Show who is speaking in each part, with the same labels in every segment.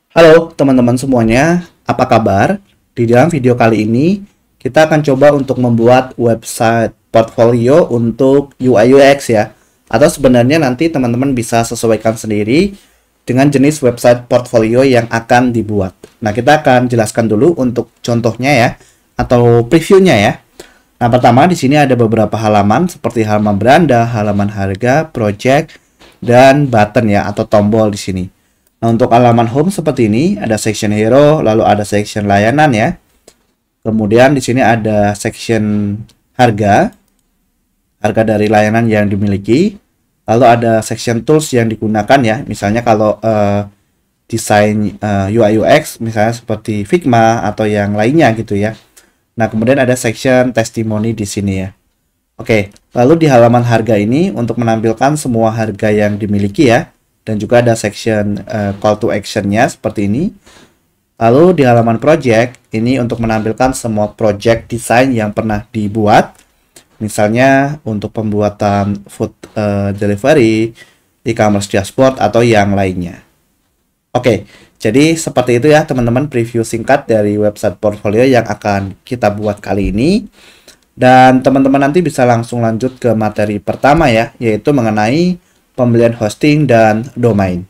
Speaker 1: Halo teman-teman semuanya, apa kabar? Di dalam video kali ini, kita akan coba untuk membuat website portfolio untuk UI UX ya. Atau sebenarnya nanti teman-teman bisa sesuaikan sendiri dengan jenis website portfolio yang akan dibuat. Nah, kita akan jelaskan dulu untuk contohnya ya, atau previewnya ya. Nah, pertama di sini ada beberapa halaman seperti halaman beranda, halaman harga, project, dan button ya, atau tombol di sini. Nah, untuk halaman home seperti ini, ada section hero, lalu ada section layanan ya. Kemudian di sini ada section harga, harga dari layanan yang dimiliki. Lalu ada section tools yang digunakan ya. Misalnya kalau desain UI UX, misalnya seperti Figma atau yang lainnya gitu ya. Nah, kemudian ada section testimoni di sini ya. Oke, lalu di halaman harga ini untuk menampilkan semua harga yang dimiliki ya. Dan juga ada section call to action-nya seperti ini. Lalu di halaman project, ini untuk menampilkan semua project desain yang pernah dibuat. Misalnya untuk pembuatan food delivery, e-commerce dashboard, atau yang lainnya. Oke, jadi seperti itu ya teman-teman preview singkat dari website portfolio yang akan kita buat kali ini. Dan teman-teman nanti bisa langsung lanjut ke materi pertama ya, yaitu mengenai pembelian hosting dan domain.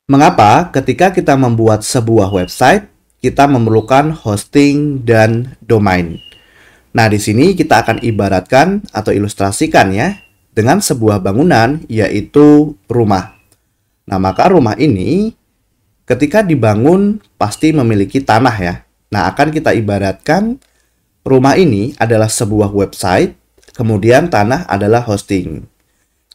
Speaker 1: Mengapa ketika kita membuat sebuah website, kita memerlukan hosting dan domain? Nah, di sini kita akan ibaratkan atau ilustrasikan ya dengan sebuah bangunan yaitu rumah. Nah, maka rumah ini ketika dibangun pasti memiliki tanah ya. Nah, akan kita ibaratkan rumah ini adalah sebuah website, kemudian tanah adalah hosting.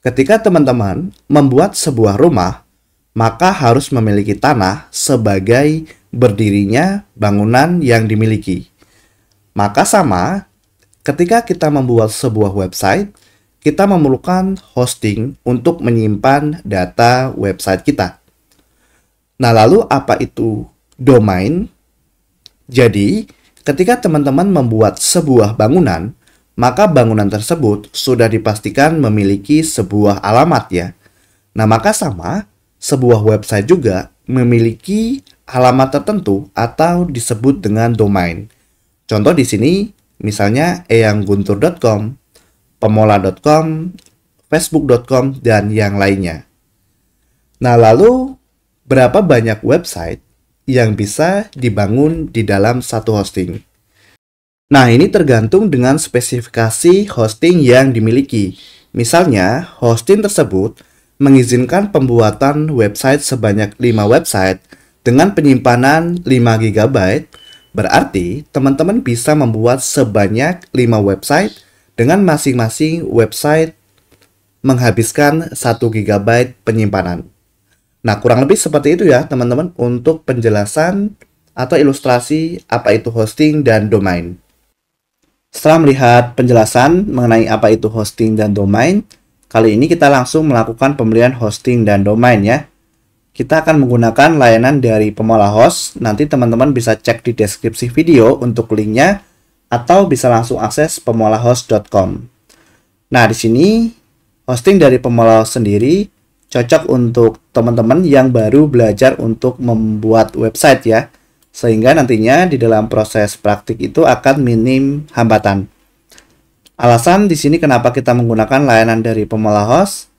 Speaker 1: Ketika teman-teman membuat sebuah rumah, maka harus memiliki tanah sebagai berdirinya bangunan yang dimiliki. Maka sama, ketika kita membuat sebuah website, kita memerlukan hosting untuk menyimpan data website kita. Nah, lalu apa itu domain? Jadi, ketika teman-teman membuat sebuah bangunan, maka bangunan tersebut sudah dipastikan memiliki sebuah alamat ya. Nah, maka sama, sebuah website juga memiliki alamat tertentu atau disebut dengan domain. Contoh di sini misalnya eyangguntur.com, pemola.com, facebook.com, dan yang lainnya. Nah, lalu berapa banyak website yang bisa dibangun di dalam satu hosting? Nah, ini tergantung dengan spesifikasi hosting yang dimiliki. Misalnya, hosting tersebut mengizinkan pembuatan website sebanyak 5 website dengan penyimpanan 5 GB, berarti teman-teman bisa membuat sebanyak 5 website dengan masing-masing website menghabiskan 1 GB penyimpanan. Nah, kurang lebih seperti itu ya, teman-teman, untuk penjelasan atau ilustrasi apa itu hosting dan domain. Setelah melihat penjelasan mengenai apa itu hosting dan domain, kali ini kita langsung melakukan pembelian hosting dan domain ya. Kita akan menggunakan layanan dari Pemola Host. Nanti teman-teman bisa cek di deskripsi video untuk linknya atau bisa langsung akses pemolahost.com. Nah, di sini hosting dari Pemola Host sendiri cocok untuk teman-teman yang baru belajar untuk membuat website ya. Sehingga nantinya di dalam proses praktik itu akan minim hambatan. Alasan di sini kenapa kita menggunakan layanan dari Pemola Host?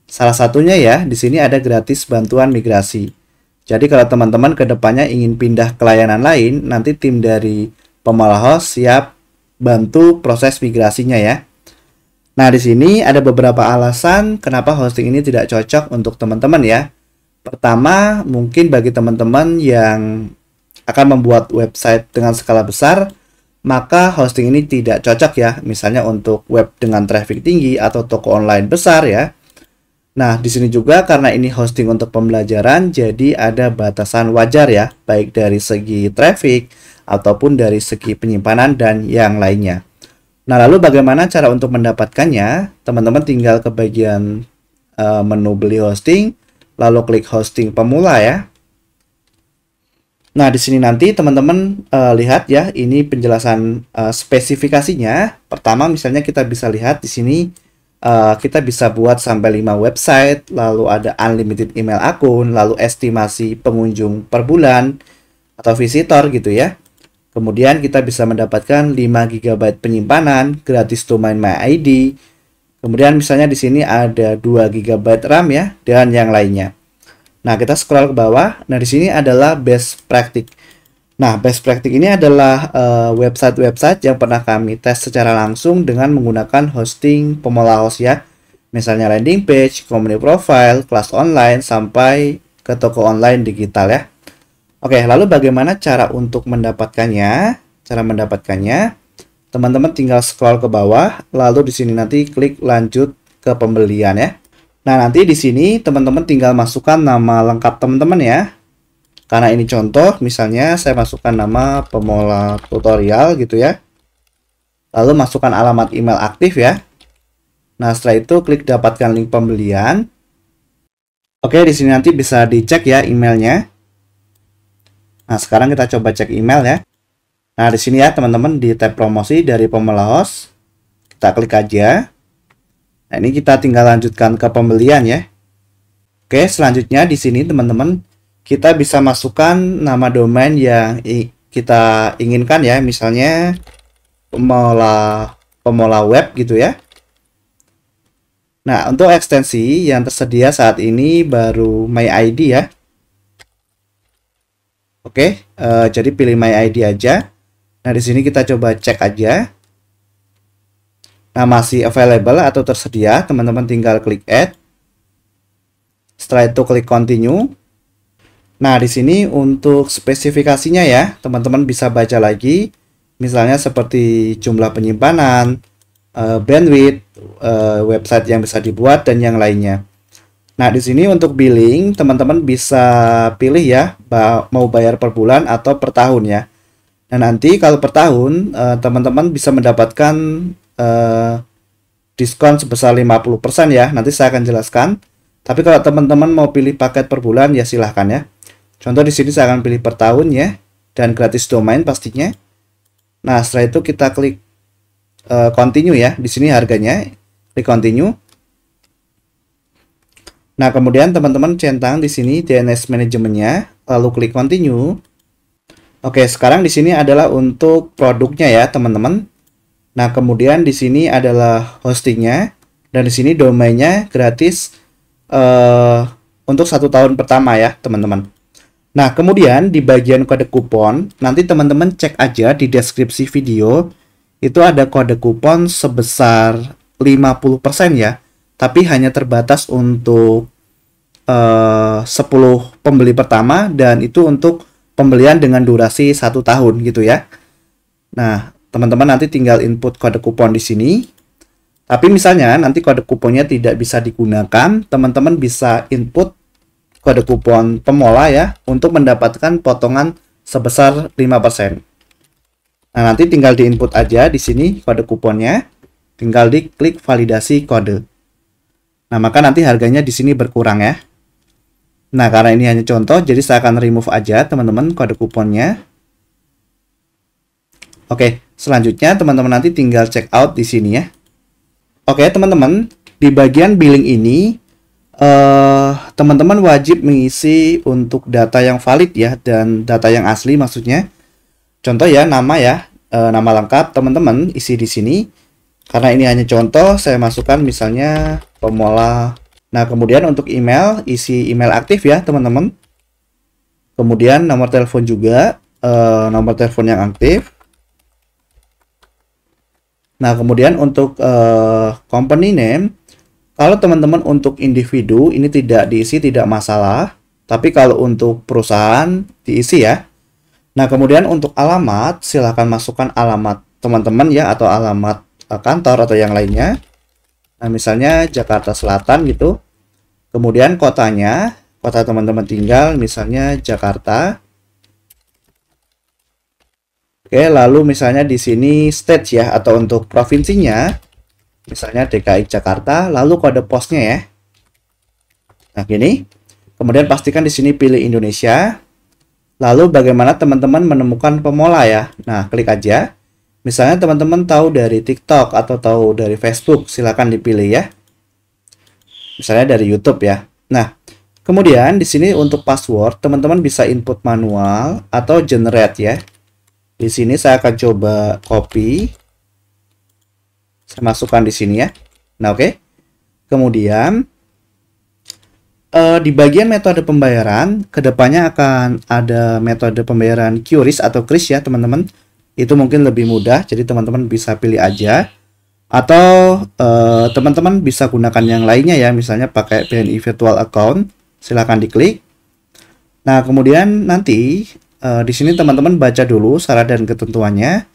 Speaker 1: Salah satunya ya, di sini ada gratis bantuan migrasi. Jadi kalau teman-teman kedepannya ingin pindah ke layanan lain, nanti tim dari Pemola Host siap bantu proses migrasinya ya. Nah, di sini ada beberapa alasan kenapa hosting ini tidak cocok untuk teman-teman ya. Pertama, mungkin bagi teman-teman yang akan membuat website dengan skala besar, maka hosting ini tidak cocok ya, misalnya untuk web dengan traffic tinggi atau toko online besar ya. Nah, di sini juga karena ini hosting untuk pembelajaran, jadi ada batasan wajar ya, baik dari segi traffic ataupun dari segi penyimpanan dan yang lainnya. Nah, lalu bagaimana cara untuk mendapatkannya? Teman-teman tinggal ke bagian menu beli hosting, lalu klik hosting pemula ya. Nah, di sini nanti teman-teman lihat ya, ini penjelasan spesifikasinya. Pertama, misalnya kita bisa lihat di sini kita bisa buat sampai 5 website, lalu ada unlimited email akun, lalu estimasi pengunjung per bulan atau visitor gitu ya. Kemudian kita bisa mendapatkan 5 GB penyimpanan, gratis domain MyID. Kemudian misalnya di sini ada 2 GB RAM ya, dan yang lainnya. Nah, kita scroll ke bawah. Nah, di sini adalah best practice. Nah, best practice ini adalah website-website yang pernah kami tes secara langsung dengan menggunakan hosting pemula host ya. Misalnya landing page, community profile, kelas online, sampai ke toko online digital ya. Oke, lalu bagaimana cara untuk mendapatkannya? Cara mendapatkannya, teman-teman tinggal scroll ke bawah, lalu di sini nanti klik lanjut ke pembelian ya. Nah, nanti di sini teman-teman tinggal masukkan nama lengkap teman-teman ya. Karena ini contoh, misalnya saya masukkan nama pemula tutorial gitu ya. Lalu masukkan alamat email aktif ya. Nah, setelah itu klik dapatkan link pembelian. Oke, di sini nanti bisa dicek ya emailnya. Nah, sekarang kita coba cek email ya. Nah, di sini ya teman-teman di tab promosi dari pemula host, kita klik aja. Nah, ini kita tinggal lanjutkan ke pembelian ya. Oke, selanjutnya di sini teman-teman kita bisa masukkan nama domain yang kita inginkan ya, misalnya pemula web gitu ya. Nah, untuk ekstensi yang tersedia saat ini baru MyID ya. Oke, jadi pilih MyID aja. Nah, di sini kita coba cek aja. Nah, masih available atau tersedia, teman-teman tinggal klik add. Setelah itu klik continue. Nah, di sini untuk spesifikasinya ya, teman-teman bisa baca lagi. Misalnya seperti jumlah penyimpanan, bandwidth, website yang bisa dibuat, dan yang lainnya. Nah, di sini untuk billing, teman-teman bisa pilih ya, mau bayar per bulan atau per tahun ya. Nah, nanti kalau per tahun, teman-teman bisa mendapatkan diskon sebesar 50% ya. Nanti saya akan jelaskan. Tapi kalau teman-teman mau pilih paket per bulan, ya silahkan ya. Contoh di sini saya akan pilih per tahun ya, dan gratis domain pastinya. Nah, setelah itu kita klik continue ya. Di sini harganya, klik continue. Nah, kemudian teman-teman centang di sini DNS manajemennya, lalu klik continue. Oke, sekarang di sini adalah untuk produknya ya, teman-teman. Nah, kemudian di sini adalah hostingnya, dan di sini domainnya gratis untuk 1 tahun pertama ya, teman-teman. Nah, kemudian di bagian kode kupon, nanti teman-teman cek aja di deskripsi video, itu ada kode kupon sebesar 50% ya, tapi hanya terbatas untuk 10 pembeli pertama, dan itu untuk pembelian dengan durasi 1 tahun gitu ya. Nah, teman-teman nanti tinggal input kode kupon di sini. Tapi misalnya nanti kode kuponnya tidak bisa digunakan, teman-teman bisa input kode kupon pemula ya untuk mendapatkan potongan sebesar 5%. Nah, nanti tinggal diinput aja di sini kode kuponnya, tinggal diklik validasi kode. Nah, maka nanti harganya di sini berkurang ya. Nah, karena ini hanya contoh, jadi saya akan remove aja teman-teman kode kuponnya. Oke, selanjutnya teman-teman nanti tinggal check out di sini ya. Oke, teman-teman, di bagian billing ini teman-teman wajib mengisi untuk data yang valid ya, dan data yang asli maksudnya. Contoh ya, nama ya, nama lengkap teman-teman isi di sini. Karena ini hanya contoh, saya masukkan misalnya pemula. Nah, kemudian untuk email, isi email aktif ya, teman-teman. Kemudian nomor telepon juga, nomor telepon yang aktif. Nah, kemudian untuk company name, kalau teman-teman untuk individu, ini tidak diisi, tidak masalah. Tapi kalau untuk perusahaan, diisi ya. Nah, kemudian untuk alamat, silahkan masukkan alamat teman-teman ya, atau alamat kantor atau yang lainnya. Nah, misalnya Jakarta Selatan gitu. Kemudian kotanya, kota teman-teman tinggal misalnya Jakarta. Oke, lalu misalnya di sini state ya, atau untuk provinsinya, misalnya DKI Jakarta, lalu kode posnya ya. Nah, gini. Kemudian pastikan di sini pilih Indonesia. Lalu bagaimana teman-teman menemukan pemula ya? Nah, klik aja. Misalnya teman-teman tahu dari TikTok atau tahu dari Facebook, silakan dipilih ya. Misalnya dari YouTube ya. Nah, kemudian di sini untuk password, teman-teman bisa input manual atau generate ya. Di sini saya akan coba copy. Saya masukkan di sini ya. Nah, oke. Kemudian di bagian metode pembayaran, kedepannya akan ada metode pembayaran QRIS atau KRIS ya, teman-teman. Itu mungkin lebih mudah, jadi teman-teman bisa pilih aja. Atau teman-teman bisa gunakan yang lainnya ya, misalnya pakai BNI Virtual Account, silahkan diklik. Nah, kemudian nanti di sini teman-teman baca dulu syarat dan ketentuannya.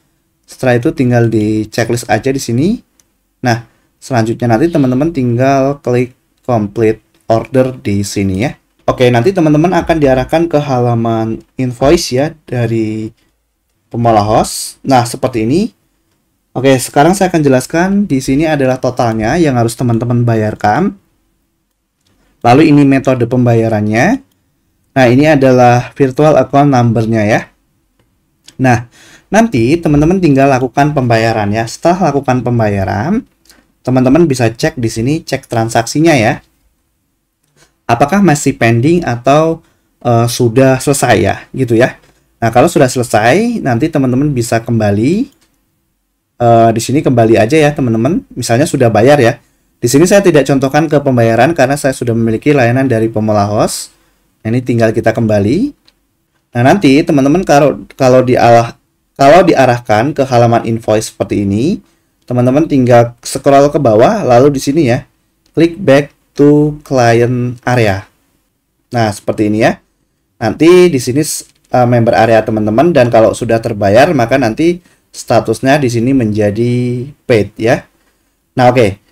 Speaker 1: Setelah itu tinggal di checklist aja di sini. Nah, selanjutnya nanti teman-teman tinggal klik complete order di sini ya. Oke, nanti teman-teman akan diarahkan ke halaman invoice ya dari pemola host. Nah, seperti ini. Oke, sekarang saya akan jelaskan di sini adalah totalnya yang harus teman-teman bayarkan. Lalu ini metode pembayarannya. Nah, ini adalah virtual account number-nya ya. Nah, nanti teman-teman tinggal lakukan pembayaran ya. Setelah lakukan pembayaran, teman-teman bisa cek di sini, cek transaksinya ya. Apakah masih pending atau sudah selesai ya, gitu ya. Nah, kalau sudah selesai, nanti teman-teman bisa kembali. Di sini kembali aja ya teman-teman. Misalnya sudah bayar ya. Di sini saya tidak contohkan ke pembayaran karena saya sudah memiliki layanan dari pemola host. Nah, ini tinggal kita kembali. Nah, nanti teman-teman kalau diarahkan ke halaman invoice seperti ini, teman-teman tinggal scroll ke bawah lalu di sini ya, klik back to client area. Nah, seperti ini ya. Nanti di sini member area teman-teman, dan kalau sudah terbayar maka nanti statusnya di sini menjadi paid ya. Nah, oke.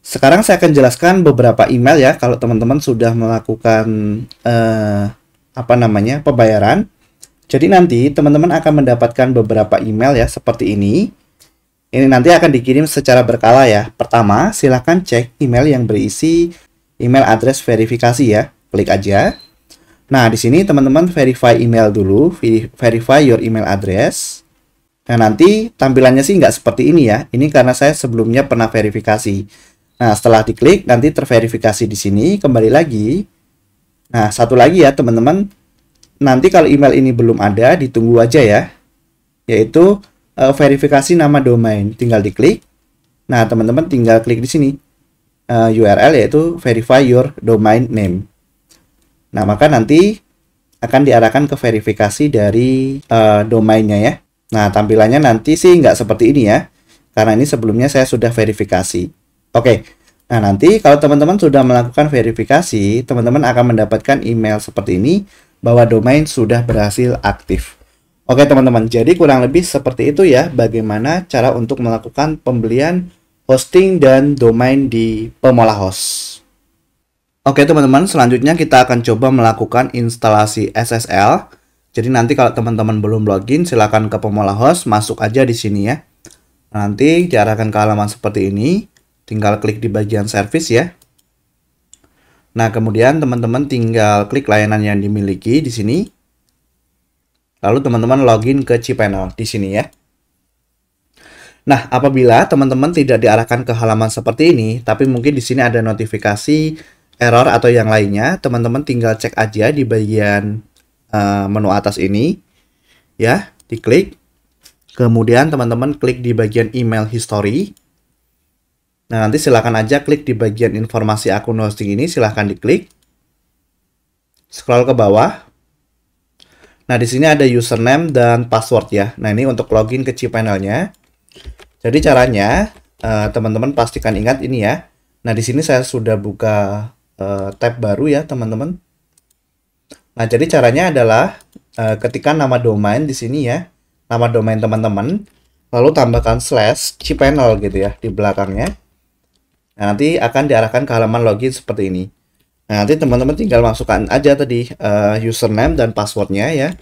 Speaker 1: Sekarang saya akan jelaskan beberapa email ya kalau teman-teman sudah melakukan pembayaran. Jadi nanti teman-teman akan mendapatkan beberapa email ya seperti ini. Ini nanti akan dikirim secara berkala ya. Pertama, silahkan cek email yang berisi email address verifikasi ya. Klik aja. Nah, di sini teman-teman verify email dulu, verify your email address. Nah, nanti tampilannya sih nggak seperti ini ya. Ini karena saya sebelumnya pernah verifikasi. Nah, setelah diklik, nanti terverifikasi di sini, kembali lagi. Nah, satu lagi ya teman-teman. Nanti kalau email ini belum ada, ditunggu aja ya. Yaitu verifikasi nama domain. Tinggal diklik. Nah, teman-teman tinggal klik di sini. URL yaitu verify your domain name. Nah, maka nanti akan diarahkan ke verifikasi dari domainnya ya. Nah, tampilannya nanti sih nggak seperti ini ya. Karena ini sebelumnya saya sudah verifikasi. Oke. Nah, nanti kalau teman-teman sudah melakukan verifikasi, teman-teman akan mendapatkan email seperti ini bahwa domain sudah berhasil aktif. Oke, teman-teman. Jadi kurang lebih seperti itu ya bagaimana cara untuk melakukan pembelian hosting dan domain di pemola host. Oke, teman-teman. Selanjutnya kita akan coba melakukan instalasi SSL. Jadi nanti kalau teman-teman belum login, silakan ke pemola host, masuk aja di sini ya. Nanti diarahkan ke halaman seperti ini, tinggal klik di bagian service ya. Nah, kemudian teman-teman tinggal klik layanan yang dimiliki di sini. Lalu teman-teman login ke cPanel di sini ya. Nah, apabila teman-teman tidak diarahkan ke halaman seperti ini, tapi mungkin di sini ada notifikasi error atau yang lainnya, teman-teman tinggal cek aja di bagian menu atas ini ya, diklik. Kemudian teman-teman klik di bagian email history. Nah, nanti silakan aja klik di bagian informasi akun hosting ini, silahkan diklik. Scroll ke bawah. Nah, di sini ada username dan password ya. Nah, ini untuk login ke cPanel-nya. Jadi caranya teman-teman pastikan ingat ini ya. Nah, di sini saya sudah buka tab baru ya, teman-teman. Nah, jadi caranya adalah ketikkan nama domain di sini ya, nama domain teman-teman, lalu tambahkan slash cPanel gitu ya di belakangnya. Nah, nanti akan diarahkan ke halaman login seperti ini. Nah, nanti teman-teman tinggal masukkan aja tadi username dan passwordnya ya.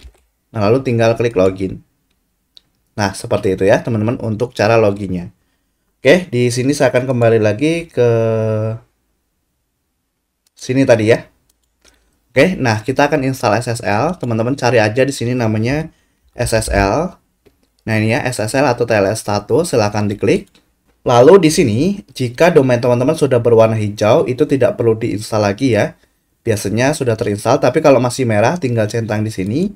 Speaker 1: Nah, lalu tinggal klik login. Nah, seperti itu ya teman-teman untuk cara loginnya. Oke, di sini saya akan kembali lagi ke sini tadi ya. Oke, nah kita akan install SSL. Teman-teman cari aja di sini namanya SSL. Nah, ini ya SSL atau TLS status, silahkan diklik. Lalu di sini, jika domain teman-teman sudah berwarna hijau, itu tidak perlu diinstal lagi ya. Biasanya sudah terinstall, tapi kalau masih merah, tinggal centang di sini,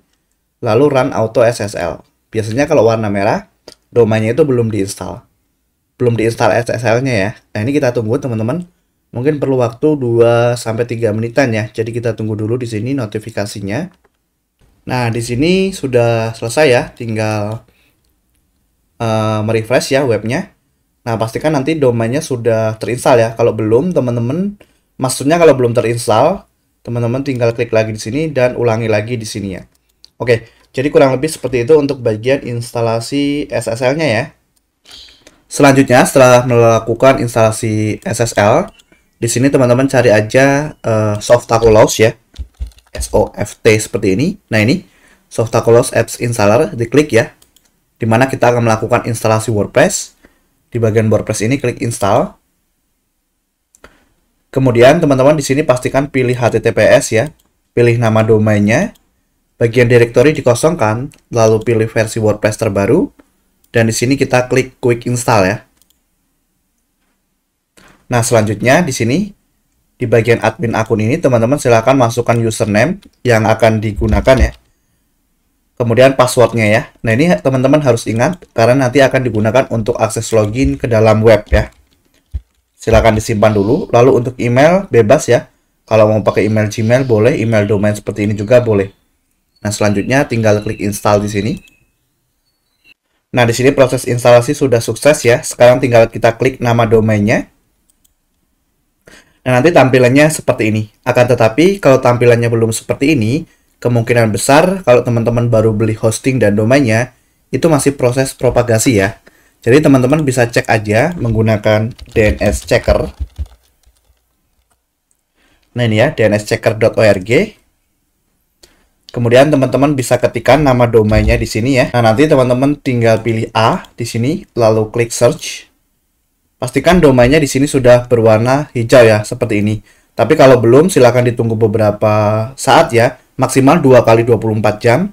Speaker 1: lalu run auto SSL. Biasanya kalau warna merah, domainnya itu belum diinstal. Belum diinstal SSL-nya ya. Nah, ini kita tunggu teman-teman. Mungkin perlu waktu 2-3 menitan ya. Jadi kita tunggu dulu di sini notifikasinya. Nah, di sini sudah selesai ya. Tinggal merefresh ya webnya. Nah, pastikan nanti domainnya sudah terinstall ya. Kalau belum, teman-teman, maksudnya kalau belum terinstall, teman-teman tinggal klik lagi di sini dan ulangi lagi di sini ya. Oke, jadi kurang lebih seperti itu untuk bagian instalasi SSL-nya ya. Selanjutnya, setelah melakukan instalasi SSL, di sini teman-teman cari aja Softaculous ya. SOFT seperti ini. Nah, ini Softaculous Apps Installer, diklik ya. Dimana kita akan melakukan instalasi WordPress. Di bagian WordPress ini klik install. Kemudian teman-teman di sini pastikan pilih HTTPS ya. Pilih nama domainnya. Bagian direktori dikosongkan, lalu pilih versi WordPress terbaru. Dan di sini kita klik quick install ya. Nah, selanjutnya di sini di bagian admin akun ini teman-teman silahkan masukkan username yang akan digunakan ya. Kemudian passwordnya ya. Nah, ini teman-teman harus ingat karena nanti akan digunakan untuk akses login ke dalam web ya. Silakan disimpan dulu. Lalu untuk email bebas ya. Kalau mau pakai email Gmail boleh, email domain seperti ini juga boleh. Nah, selanjutnya tinggal klik install di sini. Nah, di sini proses instalasi sudah sukses ya. Sekarang tinggal kita klik nama domainnya. Nah, nanti tampilannya seperti ini. Akan tetapi kalau tampilannya belum seperti ini, kemungkinan besar kalau teman-teman baru beli hosting dan domainnya, itu masih proses propagasi ya. Jadi teman-teman bisa cek aja menggunakan DNS Checker. Nah, ini ya, dnschecker.org. Kemudian teman-teman bisa ketikkan nama domainnya di sini ya. Nah, nanti teman-teman tinggal pilih A di sini, lalu klik search. Pastikan domainnya di sini sudah berwarna hijau ya, seperti ini. Tapi kalau belum, silakan ditunggu beberapa saat ya. Maksimal 2 kali 24 jam.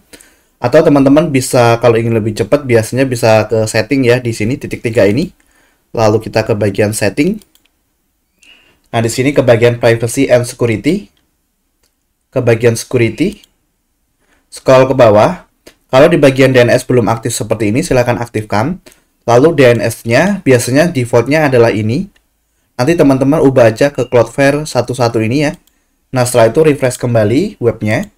Speaker 1: Atau teman-teman bisa kalau ingin lebih cepat biasanya bisa ke setting ya di sini titik 3 ini. Lalu kita ke bagian setting. Nah, di sini ke bagian privacy and security. Ke bagian security. Scroll ke bawah. Kalau di bagian DNS belum aktif seperti ini, silakan aktifkan. Lalu DNS-nya biasanya default-nya adalah ini. Nanti teman-teman ubah aja ke Cloudflare 11 ini ya. Nah, setelah itu refresh kembali webnya.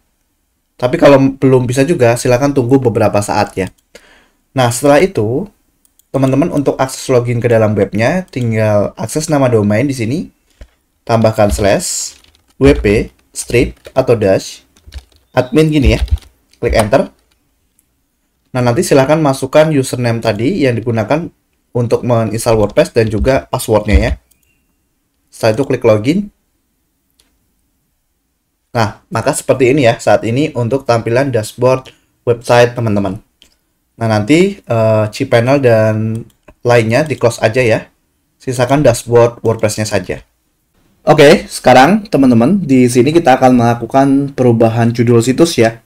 Speaker 1: Tapi kalau belum bisa juga, silakan tunggu beberapa saat ya. Nah, setelah itu, teman-teman untuk akses login ke dalam webnya, tinggal akses nama domain di sini. Tambahkan slash, wp, strip, atau dash, admin gini ya. Klik enter. Nah, nanti silahkan masukkan username tadi yang digunakan untuk menginstal WordPress dan juga passwordnya ya. Setelah itu klik login. Nah, maka seperti ini ya saat ini untuk tampilan dashboard website teman-teman. Nah, nanti cPanel dan lainnya di close aja ya. Sisakan dashboard WordPress-nya saja. Oke, sekarang teman-teman di sini kita akan melakukan perubahan judul situs ya.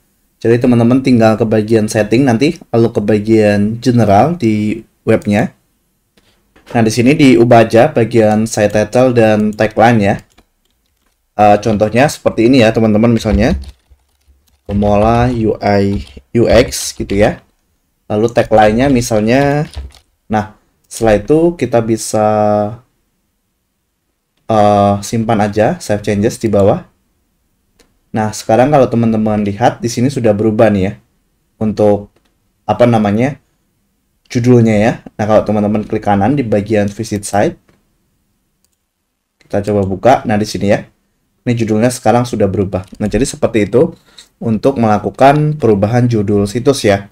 Speaker 1: Jadi teman-teman tinggal ke bagian setting nanti, lalu ke bagian general di webnya. Nah, di sini diubah aja bagian site title dan tagline ya. Contohnya seperti ini ya teman-teman, misalnya Formula UI UX gitu ya. Lalu tagline-nya misalnya, nah setelah itu kita bisa simpan aja, save changes di bawah. Nah, sekarang kalau teman-teman lihat di sini sudah berubah nih ya untuk apa namanya judulnya ya. Nah, kalau teman-teman klik kanan di bagian visit site, kita coba buka. Nah, di sini ya, ini judulnya sekarang sudah berubah. Nah, jadi seperti itu untuk melakukan perubahan judul situs ya.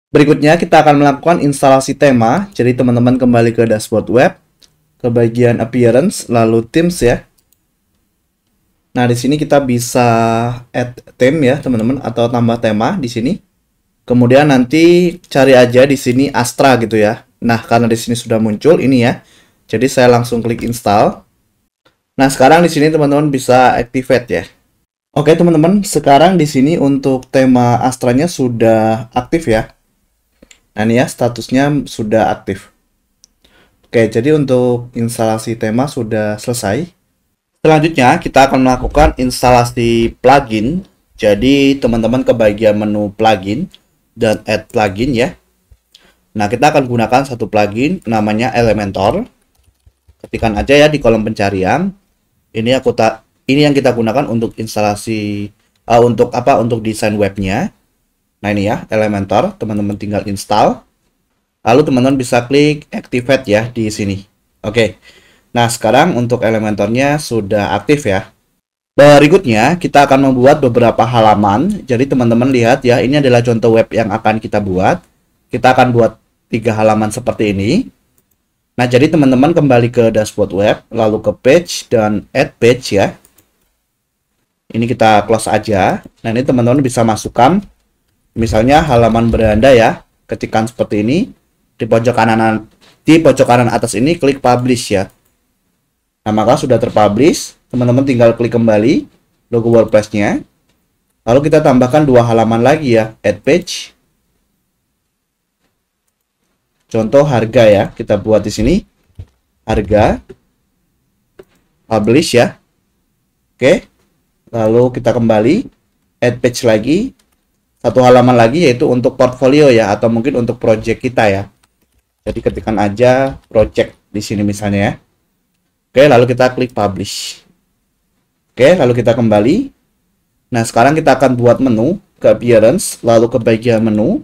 Speaker 1: Berikutnya kita akan melakukan instalasi tema. Jadi teman-teman kembali ke dashboard web, ke bagian appearance, lalu themes ya. Nah, di sini kita bisa add theme ya, teman-teman, atau tambah tema di sini. Kemudian nanti cari aja di sini Astra gitu ya. Nah, karena di sini sudah muncul ini ya. Jadi saya langsung klik install. Nah, sekarang di sini teman-teman bisa activate ya. Oke, teman-teman, sekarang di sini untuk tema Astranya sudah aktif ya. Nah, ini ya statusnya sudah aktif. Oke, jadi untuk instalasi tema sudah selesai. Selanjutnya, kita akan melakukan instalasi plugin. Jadi, teman-teman ke bagian menu plugin dan add plugin ya. Nah, kita akan gunakan satu plugin namanya Elementor. Ketikkan aja ya di kolom pencarian. Ini yang kita gunakan untuk instalasi untuk desain webnya. Nah, ini ya, Elementor. Teman-teman tinggal install. Lalu teman-teman bisa klik activate ya di sini. Oke. Nah, sekarang untuk Elementornya sudah aktif ya. Berikutnya, kita akan membuat beberapa halaman. Jadi, teman-teman lihat ya, ini adalah contoh web yang akan kita buat. Kita akan buat 3 halaman seperti ini. Nah, jadi teman-teman kembali ke dashboard web, lalu ke page dan add page ya. Ini kita close aja. Nah, ini teman-teman bisa masukkan misalnya halaman beranda ya. Ketikkan seperti ini. Di pojok kanan atas ini klik publish ya. Nah, maka sudah terpublish. Teman-teman tinggal klik kembali logo WordPress-nya. Lalu kita tambahkan 2 halaman lagi ya, add page. Contoh harga ya, kita buat di sini. Harga. Publish ya. Oke. Lalu kita kembali add page lagi. 1 halaman lagi yaitu untuk portfolio ya, atau mungkin untuk project kita ya. Jadi ketikkan aja project di sini misalnya ya. Oke, lalu kita klik publish. Oke, lalu kita kembali. Nah, sekarang kita akan buat menu ke appearance, lalu ke bagian menu.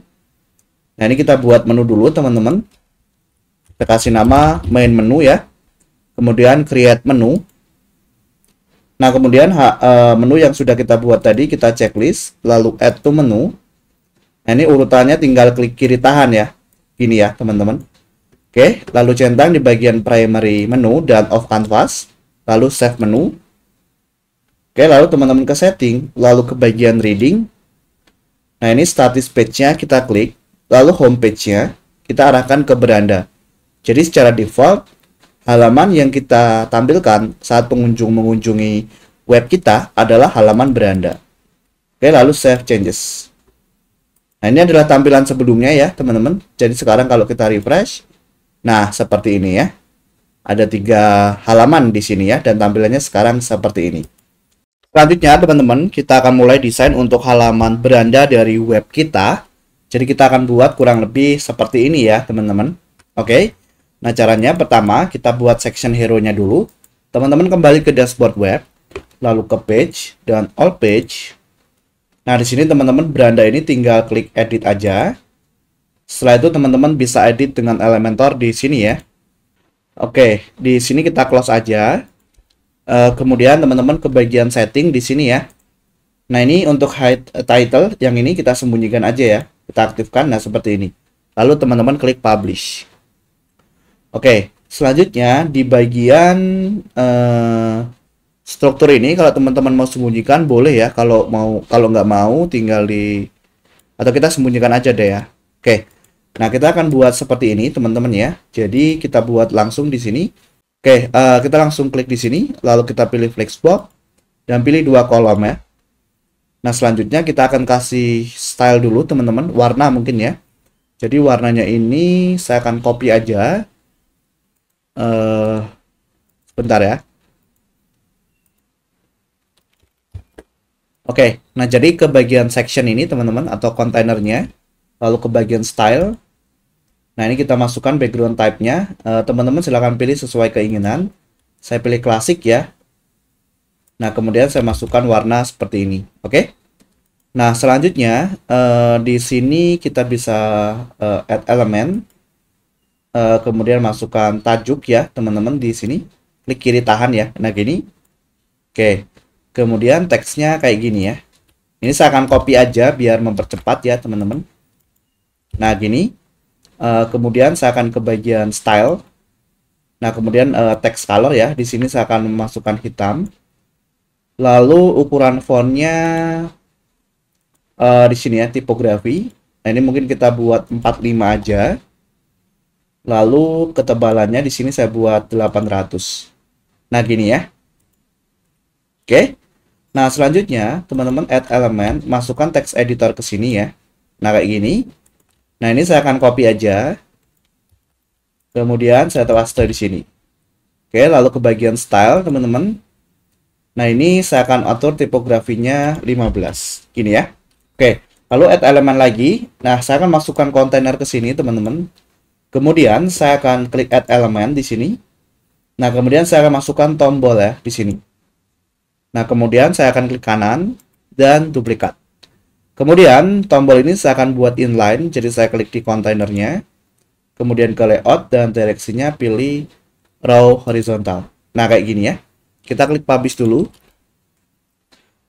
Speaker 1: Nah, ini kita buat menu dulu, teman-teman. Kita kasih nama main menu ya. Kemudian create menu. Nah, kemudian menu yang sudah kita buat tadi kita checklist, lalu add to menu. Nah, ini urutannya tinggal klik kiri tahan ya. Ini ya, teman-teman. Oke, lalu centang di bagian primary menu dan off canvas, lalu save menu. Oke, lalu teman-teman ke setting, lalu ke bagian reading. Nah, ini status page-nya kita klik, lalu home page-nya kita arahkan ke beranda. Jadi secara default, halaman yang kita tampilkan saat pengunjung mengunjungi web kita adalah halaman beranda. Oke, lalu save changes. Nah, ini adalah tampilan sebelumnya ya, teman-teman. Jadi sekarang kalau kita refresh, nah, seperti ini ya. Ada 3 halaman di sini ya, dan tampilannya sekarang seperti ini. Selanjutnya, teman-teman, kita akan mulai desain untuk halaman beranda dari web kita. Jadi kita akan buat kurang lebih seperti ini ya, teman-teman. Oke. Nah, caranya pertama kita buat section hero-nya dulu. Teman-teman kembali ke dashboard web, lalu ke page dan all page. Nah, di sini teman-teman beranda ini tinggal klik edit aja. Setelah itu teman-teman bisa edit dengan Elementor di sini ya. Oke, di sini kita close aja. Kemudian teman-teman ke bagian setting di sini ya. Nah, ini untuk hide title yang ini kita sembunyikan aja ya. Kita aktifkan, nah seperti ini. Lalu teman-teman klik publish. Oke, selanjutnya di bagian struktur ini kalau teman-teman mau sembunyikan boleh ya. Kalau nggak mau tinggal atau kita sembunyikan aja deh ya. Oke. Nah, kita akan buat seperti ini, teman-teman ya. Jadi, kita buat langsung di sini. Oke, kita langsung klik di sini, lalu kita pilih flexbox dan pilih 2 kolom ya. Nah, selanjutnya kita akan kasih style dulu, teman-teman. Warna mungkin ya. Jadi, warnanya ini saya akan copy aja. Sebentar ya. Oke, nah jadi ke bagian section ini, teman-teman, atau kontainernya. Lalu ke bagian style. Nah, ini kita masukkan background type-nya. Teman-teman silahkan pilih sesuai keinginan. Saya pilih klasik ya. Nah, kemudian saya masukkan warna seperti ini. Oke. Nah, selanjutnya di sini kita bisa add element. Kemudian masukkan tajuk ya, teman-teman di sini. Klik kiri tahan ya. Nah, gini. Oke. Kemudian teksnya kayak gini ya. Ini saya akan copy aja biar mempercepat ya, teman-teman. Nah, gini. Kemudian saya akan ke bagian style. Nah, kemudian text color ya. Di sini saya akan memasukkan hitam. Lalu ukuran fontnya di sini ya, tipografi. Nah, ini mungkin kita buat 45 aja. Lalu ketebalannya di sini saya buat 800. Nah, gini ya. Oke. Nah, selanjutnya teman-teman add element, masukkan text editor ke sini ya. Nah, kayak gini. Nah, ini saya akan copy aja. Kemudian saya paste di sini. Oke, lalu ke bagian style, teman-teman. Nah, ini saya akan atur tipografinya 15. Gini ya. Oke, lalu add elemen lagi. Nah, saya akan masukkan kontainer ke sini, teman-teman. Kemudian saya akan klik add elemen di sini. Nah, kemudian saya akan masukkan tombol ya di sini. Nah, kemudian saya akan klik kanan dan duplikat. Kemudian tombol ini saya akan buat inline, jadi saya klik di kontainernya. Kemudian ke layout dan direksinya pilih row horizontal. Nah, kayak gini ya. Kita klik publish dulu.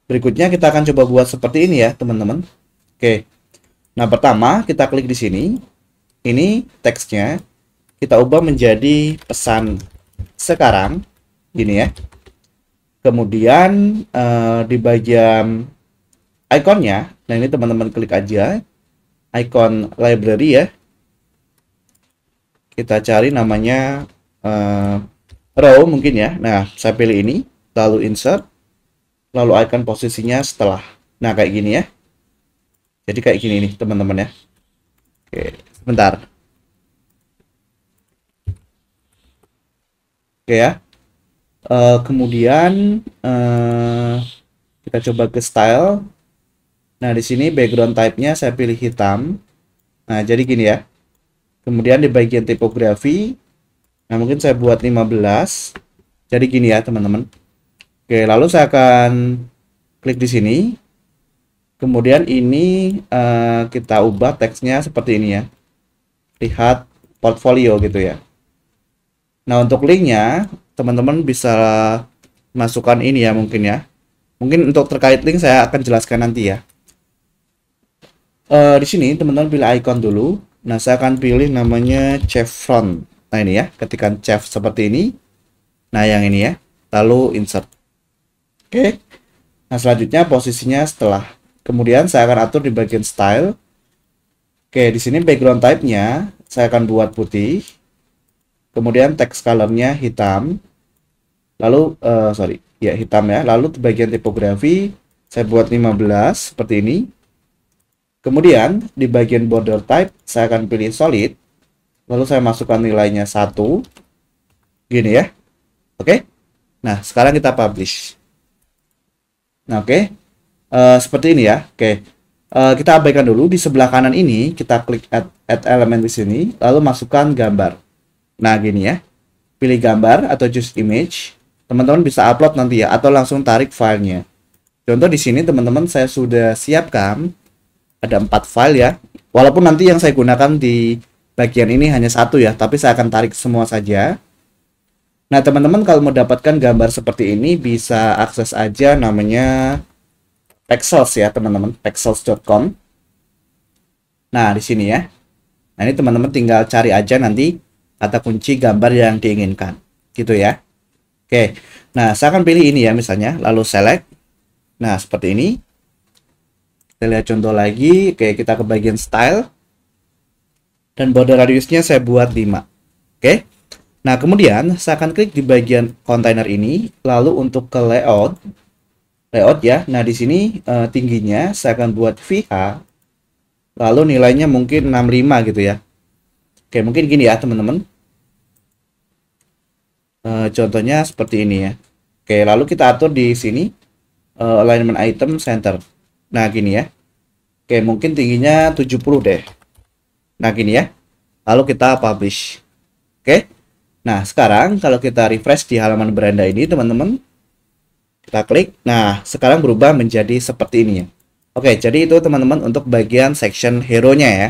Speaker 1: Berikutnya kita akan coba buat seperti ini ya, teman-teman. Oke. Nah, pertama kita klik di sini. Ini teksnya kita ubah menjadi pesan sekarang, gini ya. Kemudian di bagian ikonnya, nah ini teman-teman klik aja icon library ya. Kita cari namanya row mungkin ya. Nah, saya pilih ini, lalu insert, lalu icon posisinya setelah. Nah, kayak gini ya. Jadi kayak gini nih, teman-teman ya. Oke, sebentar. Oke ya. Kemudian kita coba ke style. Nah, di sini background type-nya saya pilih hitam. Nah, jadi gini ya. Kemudian di bagian tipografi, nah mungkin saya buat 15. Jadi gini ya, teman-teman. Oke, lalu saya akan klik di sini. Kemudian ini kita ubah teksnya seperti ini ya. Lihat portfolio gitu ya. Nah, untuk linknya, teman-teman bisa masukkan ini ya mungkin ya. Mungkin untuk terkait link saya akan jelaskan nanti ya. Di sini teman-teman pilih icon dulu. Nah, saya akan pilih namanya chevron. Nah, ini ya, ketikkan chef seperti ini. Nah, yang ini ya. Lalu insert. Oke. Nah, selanjutnya posisinya setelah. Kemudian saya akan atur di bagian style. Oke, di sini background type-nya saya akan buat putih. Kemudian text color-nya hitam. Lalu hitam ya. Lalu di bagian tipografi saya buat 15 seperti ini. Kemudian di bagian border type saya akan pilih solid. Lalu saya masukkan nilainya 1. Gini ya. Oke. Nah, sekarang kita publish. Nah, oke. Seperti ini ya. Oke. Kita abaikan dulu di sebelah kanan ini, kita klik add element di sini, lalu masukkan gambar. Nah, gini ya. Pilih gambar atau choose image. Teman-teman bisa upload nanti ya, atau langsung tarik filenya. Contoh di sini teman-teman saya sudah siapkan ada 4 file ya. Walaupun nanti yang saya gunakan di bagian ini hanya 1 ya, tapi saya akan tarik semua saja. Nah, teman-teman kalau mau dapatkan gambar seperti ini bisa akses aja namanya Pexels ya, teman-teman, pexels.com. Nah, di sini ya. Nah, ini teman-teman tinggal cari aja nanti kata kunci gambar yang diinginkan. Gitu ya. Oke. Nah, saya akan pilih ini ya misalnya, lalu select. Nah, seperti ini. Kita lihat contoh lagi. Oke, kita ke bagian style. Dan border radiusnya saya buat 5. Oke. Nah, kemudian saya akan klik di bagian kontainer ini. Lalu untuk ke layout ya. Nah, di sini tingginya saya akan buat VH. Lalu nilainya mungkin 65 gitu ya. Oke, mungkin gini ya, teman-teman. Contohnya seperti ini ya. Oke, lalu kita atur di sini alignment item center. Nah, gini ya. Oke, mungkin tingginya 70 deh. Nah, gini ya. Lalu kita publish. Oke. Nah, sekarang kalau kita refresh di halaman beranda ini, teman-teman. Kita klik. Nah, sekarang berubah menjadi seperti ini ya. Oke, jadi itu teman-teman untuk bagian section hero-nya ya.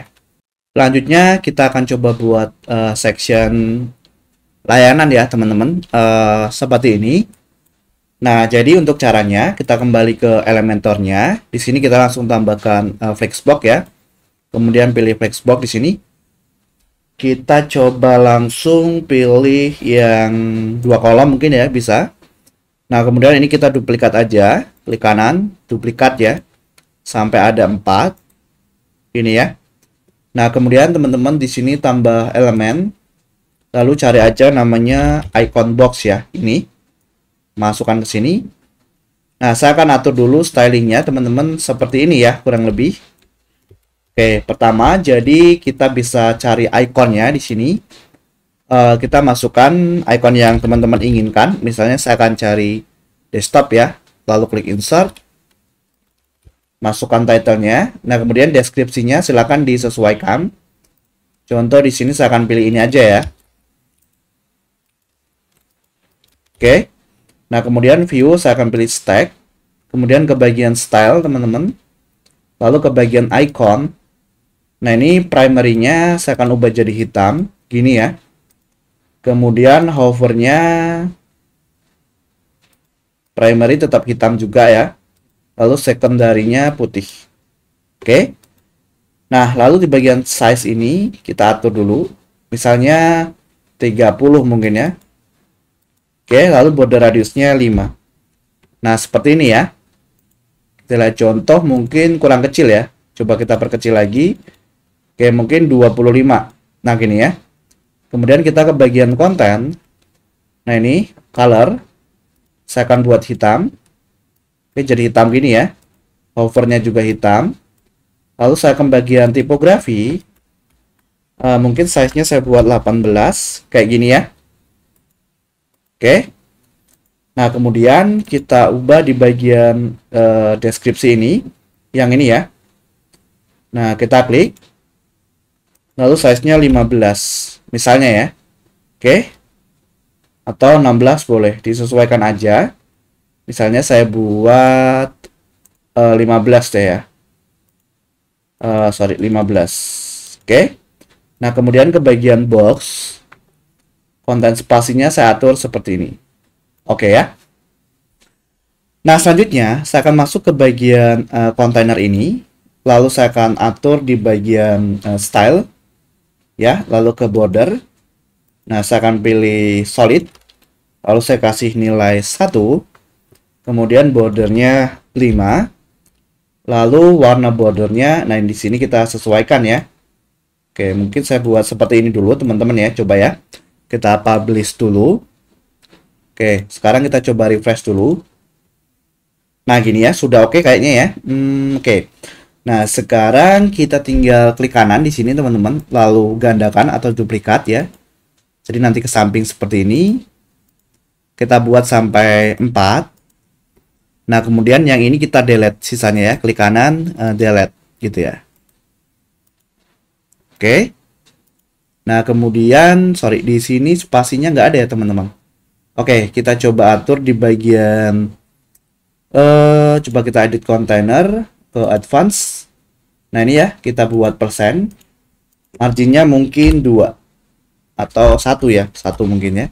Speaker 1: Selanjutnya kita akan coba buat section layanan ya, teman-teman. Seperti ini. Nah, jadi untuk caranya kita kembali ke Elementor-nya. Di sini kita langsung tambahkan flexbox ya. Kemudian pilih flexbox di sini. Kita coba langsung pilih yang 2 kolom mungkin ya, bisa. Nah, kemudian ini kita duplikat aja, klik kanan, duplikat ya. Sampai ada 4. Ini ya. Nah, kemudian teman-teman di sini tambah elemen. Lalu cari aja namanya icon box ya, ini. Masukkan ke sini. Nah, saya akan atur dulu stylingnya teman-teman seperti ini ya, kurang lebih. Oke, pertama jadi kita bisa cari ikonnya di sini. kita masukkan icon yang teman-teman inginkan. Misalnya saya akan cari desktop ya, lalu klik insert, masukkan titlenya. Nah, kemudian deskripsinya silakan disesuaikan. Contoh di sini saya akan pilih ini aja ya. Oke. Nah, kemudian view saya akan pilih stack. Kemudian ke bagian style, teman-teman. Lalu ke bagian icon. Nah, ini primary-nya saya akan ubah jadi hitam, gini ya. Kemudian hovernya primary tetap hitam juga ya. Lalu secondary-nya putih. Oke. Nah, lalu di bagian size ini kita atur dulu. Misalnya 30 mungkin ya. Oke, lalu border radiusnya 5. Nah, seperti ini ya. Kita lihat contoh mungkin kurang kecil ya. Coba kita perkecil lagi. Oke, mungkin 25. Nah, gini ya. Kemudian kita ke bagian konten. Nah, ini color. Saya akan buat hitam. Oke, jadi hitam gini ya. Hovernya juga hitam. Lalu saya ke bagian tipografi. Mungkin size-nya saya buat 18. Kayak gini ya. Oke. Nah, kemudian kita ubah di bagian deskripsi ini. Yang ini ya. Nah, kita klik. Lalu size-nya 15. Misalnya ya. Oke. Atau 16 boleh. Disesuaikan aja. Misalnya saya buat 15 deh ya. 15. Oke. Nah, kemudian ke bagian box. Konten spasinya saya atur seperti ini. Oke ya. Nah, selanjutnya saya akan masuk ke bagian kontainer ini. Lalu saya akan atur di bagian style. Ya, lalu ke border. Nah, saya akan pilih solid. Lalu saya kasih nilai 1. Kemudian bordernya 5. Lalu warna bordernya, nah di sini kita sesuaikan ya. Oke, mungkin saya buat seperti ini dulu teman-teman ya. Coba ya. Kita publish dulu. Oke, sekarang kita coba refresh dulu. Nah, gini ya, sudah oke kayaknya ya. Oke. Nah, sekarang kita tinggal klik kanan di sini teman-teman, lalu gandakan atau duplikat ya. Jadi nanti ke samping seperti ini. Kita buat sampai 4. Nah, kemudian yang ini kita delete sisanya ya. Klik kanan, delete gitu ya. Oke. Nah, kemudian sorry di sini spasinya nggak ada ya, teman-teman. Oke, kita coba atur di bagian coba kita edit container ke advance. Nah, ini ya, kita buat persen. Marginnya mungkin 2 atau 1 ya, 1 mungkin ya.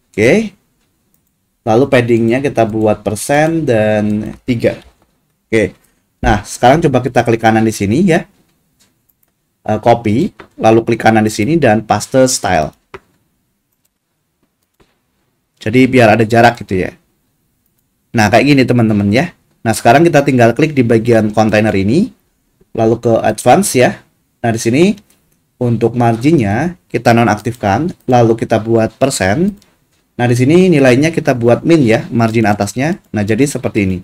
Speaker 1: Oke. Lalu paddingnya kita buat persen dan 3. Oke. Nah, sekarang coba kita klik kanan di sini ya. Copy, lalu klik kanan di sini dan paste style. Jadi biar ada jarak gitu ya. Nah, kayak gini teman-teman ya. Nah, sekarang kita tinggal klik di bagian kontainer ini, lalu ke advance ya. Nah, di sini untuk marginnya kita nonaktifkan, lalu kita buat persen. Nah, di sini nilainya kita buat min ya, margin atasnya. Nah, jadi seperti ini.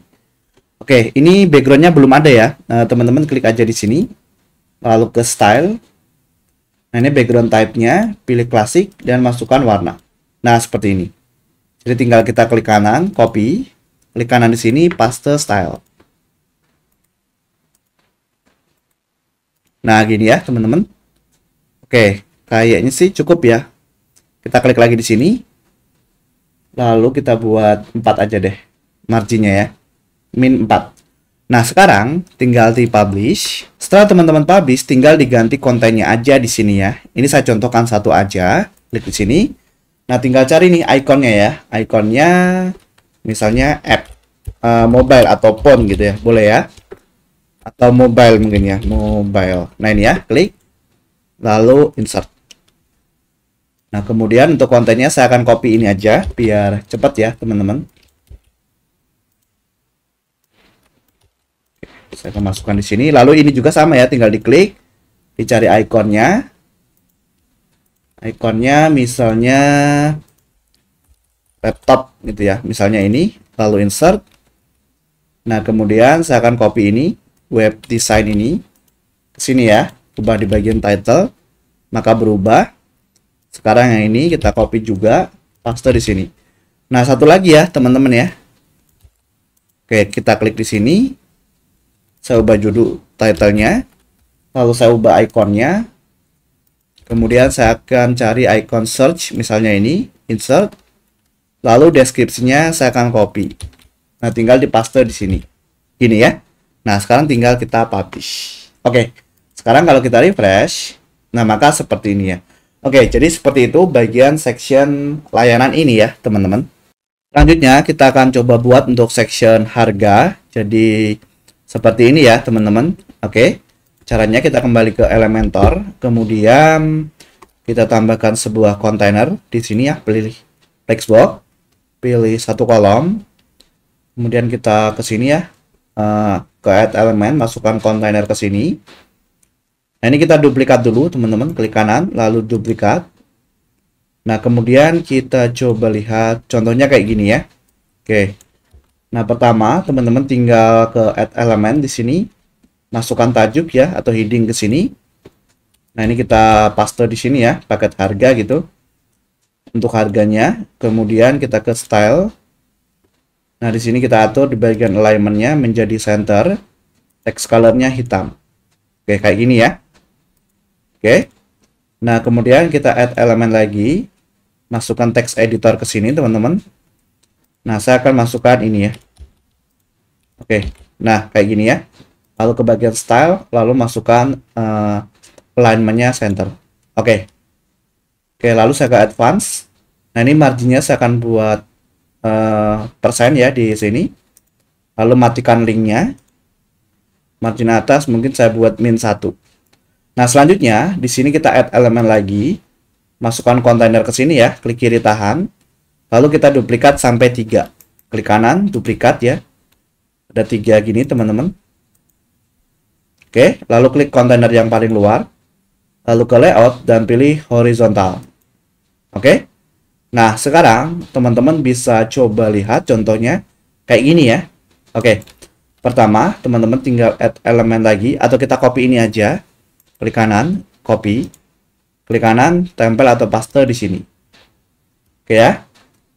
Speaker 1: Oke, ini backgroundnya belum ada ya. Teman-teman klik aja di sini. Lalu ke style. Nah, ini background type-nya, pilih klasik dan masukkan warna. Nah, seperti ini. Jadi tinggal kita klik kanan, copy. Klik kanan di sini, paste style. Nah, gini ya, teman-teman. Oke, kayaknya sih cukup ya. Kita klik lagi di sini. Lalu kita buat 4 aja deh marginnya ya, min 4. Nah, sekarang tinggal di publish. Setelah teman-teman publish, tinggal diganti kontennya aja di sini ya. Ini saya contohkan satu aja. Klik di sini. Nah, tinggal cari nih ikonnya ya. Ikonnya misalnya app, mobile atau phone gitu ya. Boleh ya. Atau mobile mungkin ya, mobile. Nah, ini ya, klik. Lalu insert. Nah, kemudian untuk kontennya saya akan copy ini aja biar cepat ya, teman-teman. Saya akan masukkan di sini. Lalu ini juga sama ya, tinggal diklik, dicari ikonnya. Ikonnya misalnya laptop gitu ya. Misalnya ini, lalu insert. Nah, kemudian saya akan copy ini, web design ini ke sini ya, ubah di bagian title, maka berubah. Sekarang yang ini kita copy juga, paste di sini. Nah, satu lagi ya, teman-teman ya. Oke, kita klik di sini. Saya ubah judul title-nya, lalu saya ubah ikonnya. Kemudian saya akan cari icon search, misalnya ini, insert. Lalu deskripsinya saya akan copy. Nah, tinggal dipaste di sini. Gini ya. Nah, sekarang tinggal kita publish. Oke. Sekarang kalau kita refresh, nah maka seperti ini ya. Oke, jadi seperti itu bagian section layanan ini ya, teman-teman. Selanjutnya kita akan coba buat untuk section harga. Jadi seperti ini ya, teman-teman. Oke. Caranya kita kembali ke Elementor, kemudian kita tambahkan sebuah kontainer di sini ya, pilih textbox, pilih satu kolom. Kemudian kita ke sini ya, ke add element, masukkan kontainer ke sini. Nah, ini kita duplikat dulu, teman-teman. Klik kanan, lalu duplikat. Nah, kemudian kita coba lihat contohnya kayak gini ya. Oke. Nah, pertama, teman-teman tinggal ke add element di sini, masukkan tajuk ya, atau heading ke sini. Nah, ini kita paste di sini ya, paket harga gitu. Untuk harganya, kemudian kita ke style. Nah, di sini kita atur di bagian alignment-nya menjadi center, text color-nya hitam. Oke, kayak gini ya. Oke. Nah, kemudian kita add elemen lagi, masukkan text editor ke sini, teman-teman. Nah, saya akan masukkan ini ya. Oke. Nah, kayak gini ya. Lalu ke bagian style, lalu masukkan alignment-nya center. Oke. Oke, lalu saya ke advance. Nah, ini marginnya saya akan buat persen ya di sini. Lalu matikan linknya. Margin atas mungkin saya buat min 1. Nah, selanjutnya di sini kita add elemen lagi. Masukkan kontainer ke sini ya, klik kiri tahan. Lalu kita duplikat sampai 3. Klik kanan, duplikat ya. Ada 3 gini, teman-teman. Oke, lalu klik kontainer yang paling luar. Lalu ke layout dan pilih horizontal. Oke. Nah, sekarang teman-teman bisa coba lihat contohnya kayak gini ya. Oke. Pertama, teman-teman tinggal add elemen lagi atau kita copy ini aja. Klik kanan, copy. Klik kanan, tempel atau paste di sini. Oke ya.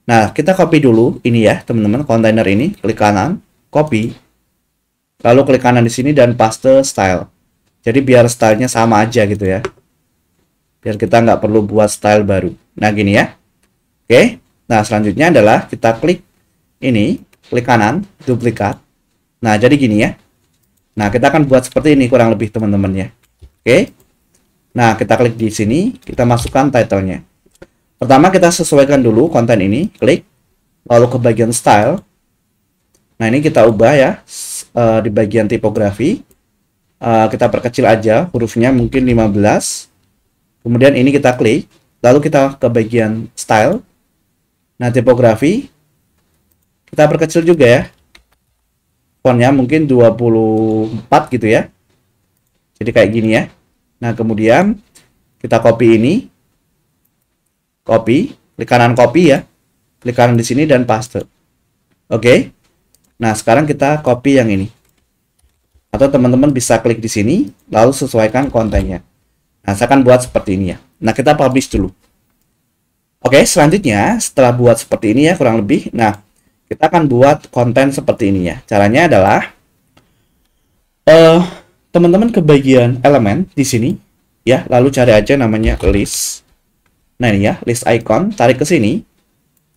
Speaker 1: Nah, kita copy dulu ini ya, teman-teman, kontainer ini. Klik kanan, copy. Lalu klik kanan di sini dan paste style. Jadi biar stylenya sama aja gitu ya. Biar kita nggak perlu buat style baru. Nah, gini ya. Oke, nah selanjutnya adalah kita klik ini, klik kanan, duplikat. Nah, jadi gini ya. Nah, kita akan buat seperti ini kurang lebih teman-teman ya. Oke. Nah, kita klik di sini, kita masukkan title-nya. Pertama kita sesuaikan dulu konten ini, klik. Lalu ke bagian style. Nah, ini kita ubah ya di bagian tipografi. Kita perkecil aja hurufnya mungkin 15. Kemudian ini kita klik, lalu kita ke bagian style. Nah, tipografi kita perkecil juga ya. Fontnya mungkin 24 gitu ya. Jadi kayak gini ya. Nah, kemudian kita copy ini. Copy, klik kanan copy ya. Klik kanan di sini dan paste. Oke. Nah, sekarang kita copy yang ini. Atau teman-teman bisa klik di sini lalu sesuaikan kontennya. Nah, saya akan buat seperti ini ya. Nah, kita publish dulu. Oke, selanjutnya setelah buat seperti ini ya kurang lebih. Nah, kita akan buat konten seperti ini ya. Caranya adalah teman-teman ke bagian elemen di sini ya, lalu cari aja namanya list. Nah, ini ya, list icon, tarik ke sini.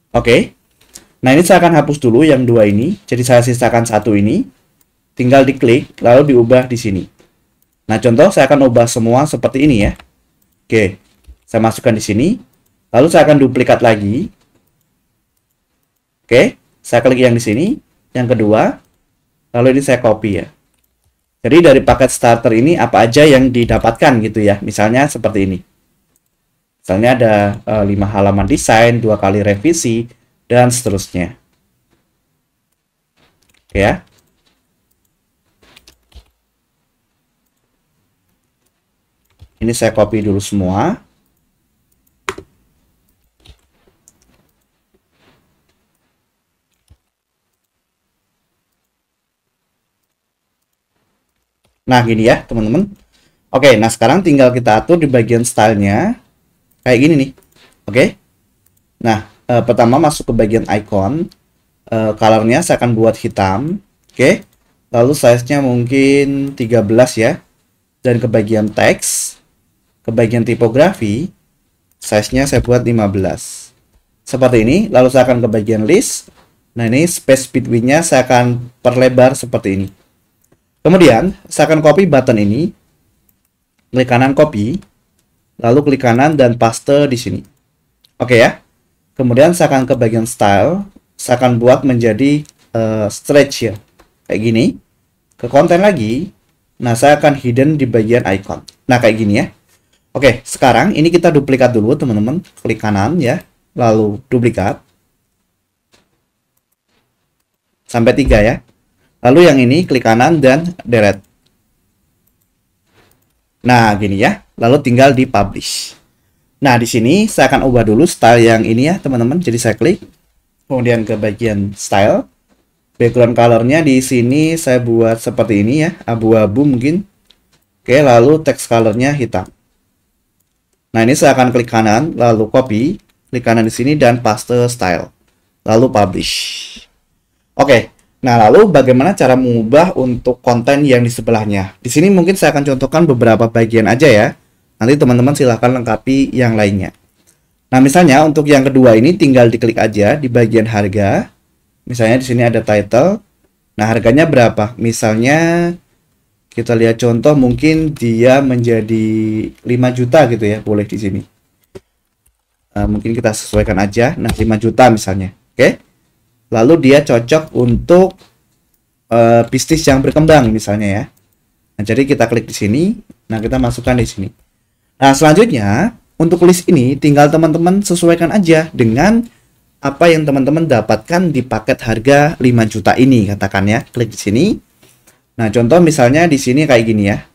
Speaker 1: Oke. Nah, ini saya akan hapus dulu yang 2 ini. Jadi saya sisakan 1 ini. Tinggal diklik lalu diubah di sini. Nah, contoh saya akan ubah semua seperti ini ya. Oke. Saya masukkan di sini. Lalu saya akan duplikat lagi. Oke, saya klik yang di sini, yang kedua. Lalu ini saya copy ya. Jadi dari paket starter ini apa aja yang didapatkan gitu ya. Misalnya seperti ini. Misalnya ada 5 halaman desain, 2 kali revisi, dan seterusnya. Oke ya. Ini saya copy dulu semua. Nah, gini ya, teman-teman. Oke, nah sekarang tinggal kita atur di bagian stylenya. Kayak gini nih. Oke. Nah, pertama masuk ke bagian icon. Colornya saya akan buat hitam. Oke. Lalu size-nya mungkin 13 ya. Dan ke bagian teks, ke bagian tipografi, size-nya saya buat 15. Seperti ini. Lalu saya akan ke bagian list. Nah, ini space between-nya saya akan perlebar seperti ini. Kemudian, saya akan copy button ini. Klik kanan copy, lalu klik kanan dan paste di sini. Oke ya. Kemudian saya akan ke bagian style, saya akan buat menjadi stretch ya. Kayak gini. Ke konten lagi. Nah, saya akan hidden di bagian icon. Nah, kayak gini ya. Oke, sekarang ini kita duplikat dulu teman-teman. Klik kanan ya, lalu duplikat. Sampai 3 ya. Lalu yang ini klik kanan dan delete. Nah, gini ya. Lalu tinggal di publish. Nah, di sini saya akan ubah dulu style yang ini ya, teman-teman. Jadi saya klik, kemudian ke bagian style. Background colornya di sini saya buat seperti ini ya, abu-abu mungkin. Oke, lalu text colornya hitam. Nah, ini saya akan klik kanan, lalu copy, klik kanan di sini dan paste style. Lalu publish. Oke. Nah, lalu bagaimana cara mengubah untuk konten yang di sebelahnya? Di sini mungkin saya akan contohkan beberapa bagian aja ya. Nanti teman-teman silahkan lengkapi yang lainnya. Nah, misalnya untuk yang kedua ini tinggal diklik aja di bagian harga. Misalnya di sini ada title. Nah, harganya berapa? Misalnya kita lihat contoh mungkin dia menjadi 5 juta gitu ya, boleh di sini. Mungkin kita sesuaikan aja. Nah, 5 juta misalnya. Oke. Lalu dia cocok untuk bisnis yang berkembang misalnya ya. Nah, jadi kita klik di sini. Nah, kita masukkan di sini. Nah, selanjutnya untuk list ini tinggal teman-teman sesuaikan aja dengan apa yang teman-teman dapatkan di paket harga 5 juta ini, katakan ya. Klik di sini. Nah, contoh misalnya di sini kayak gini ya.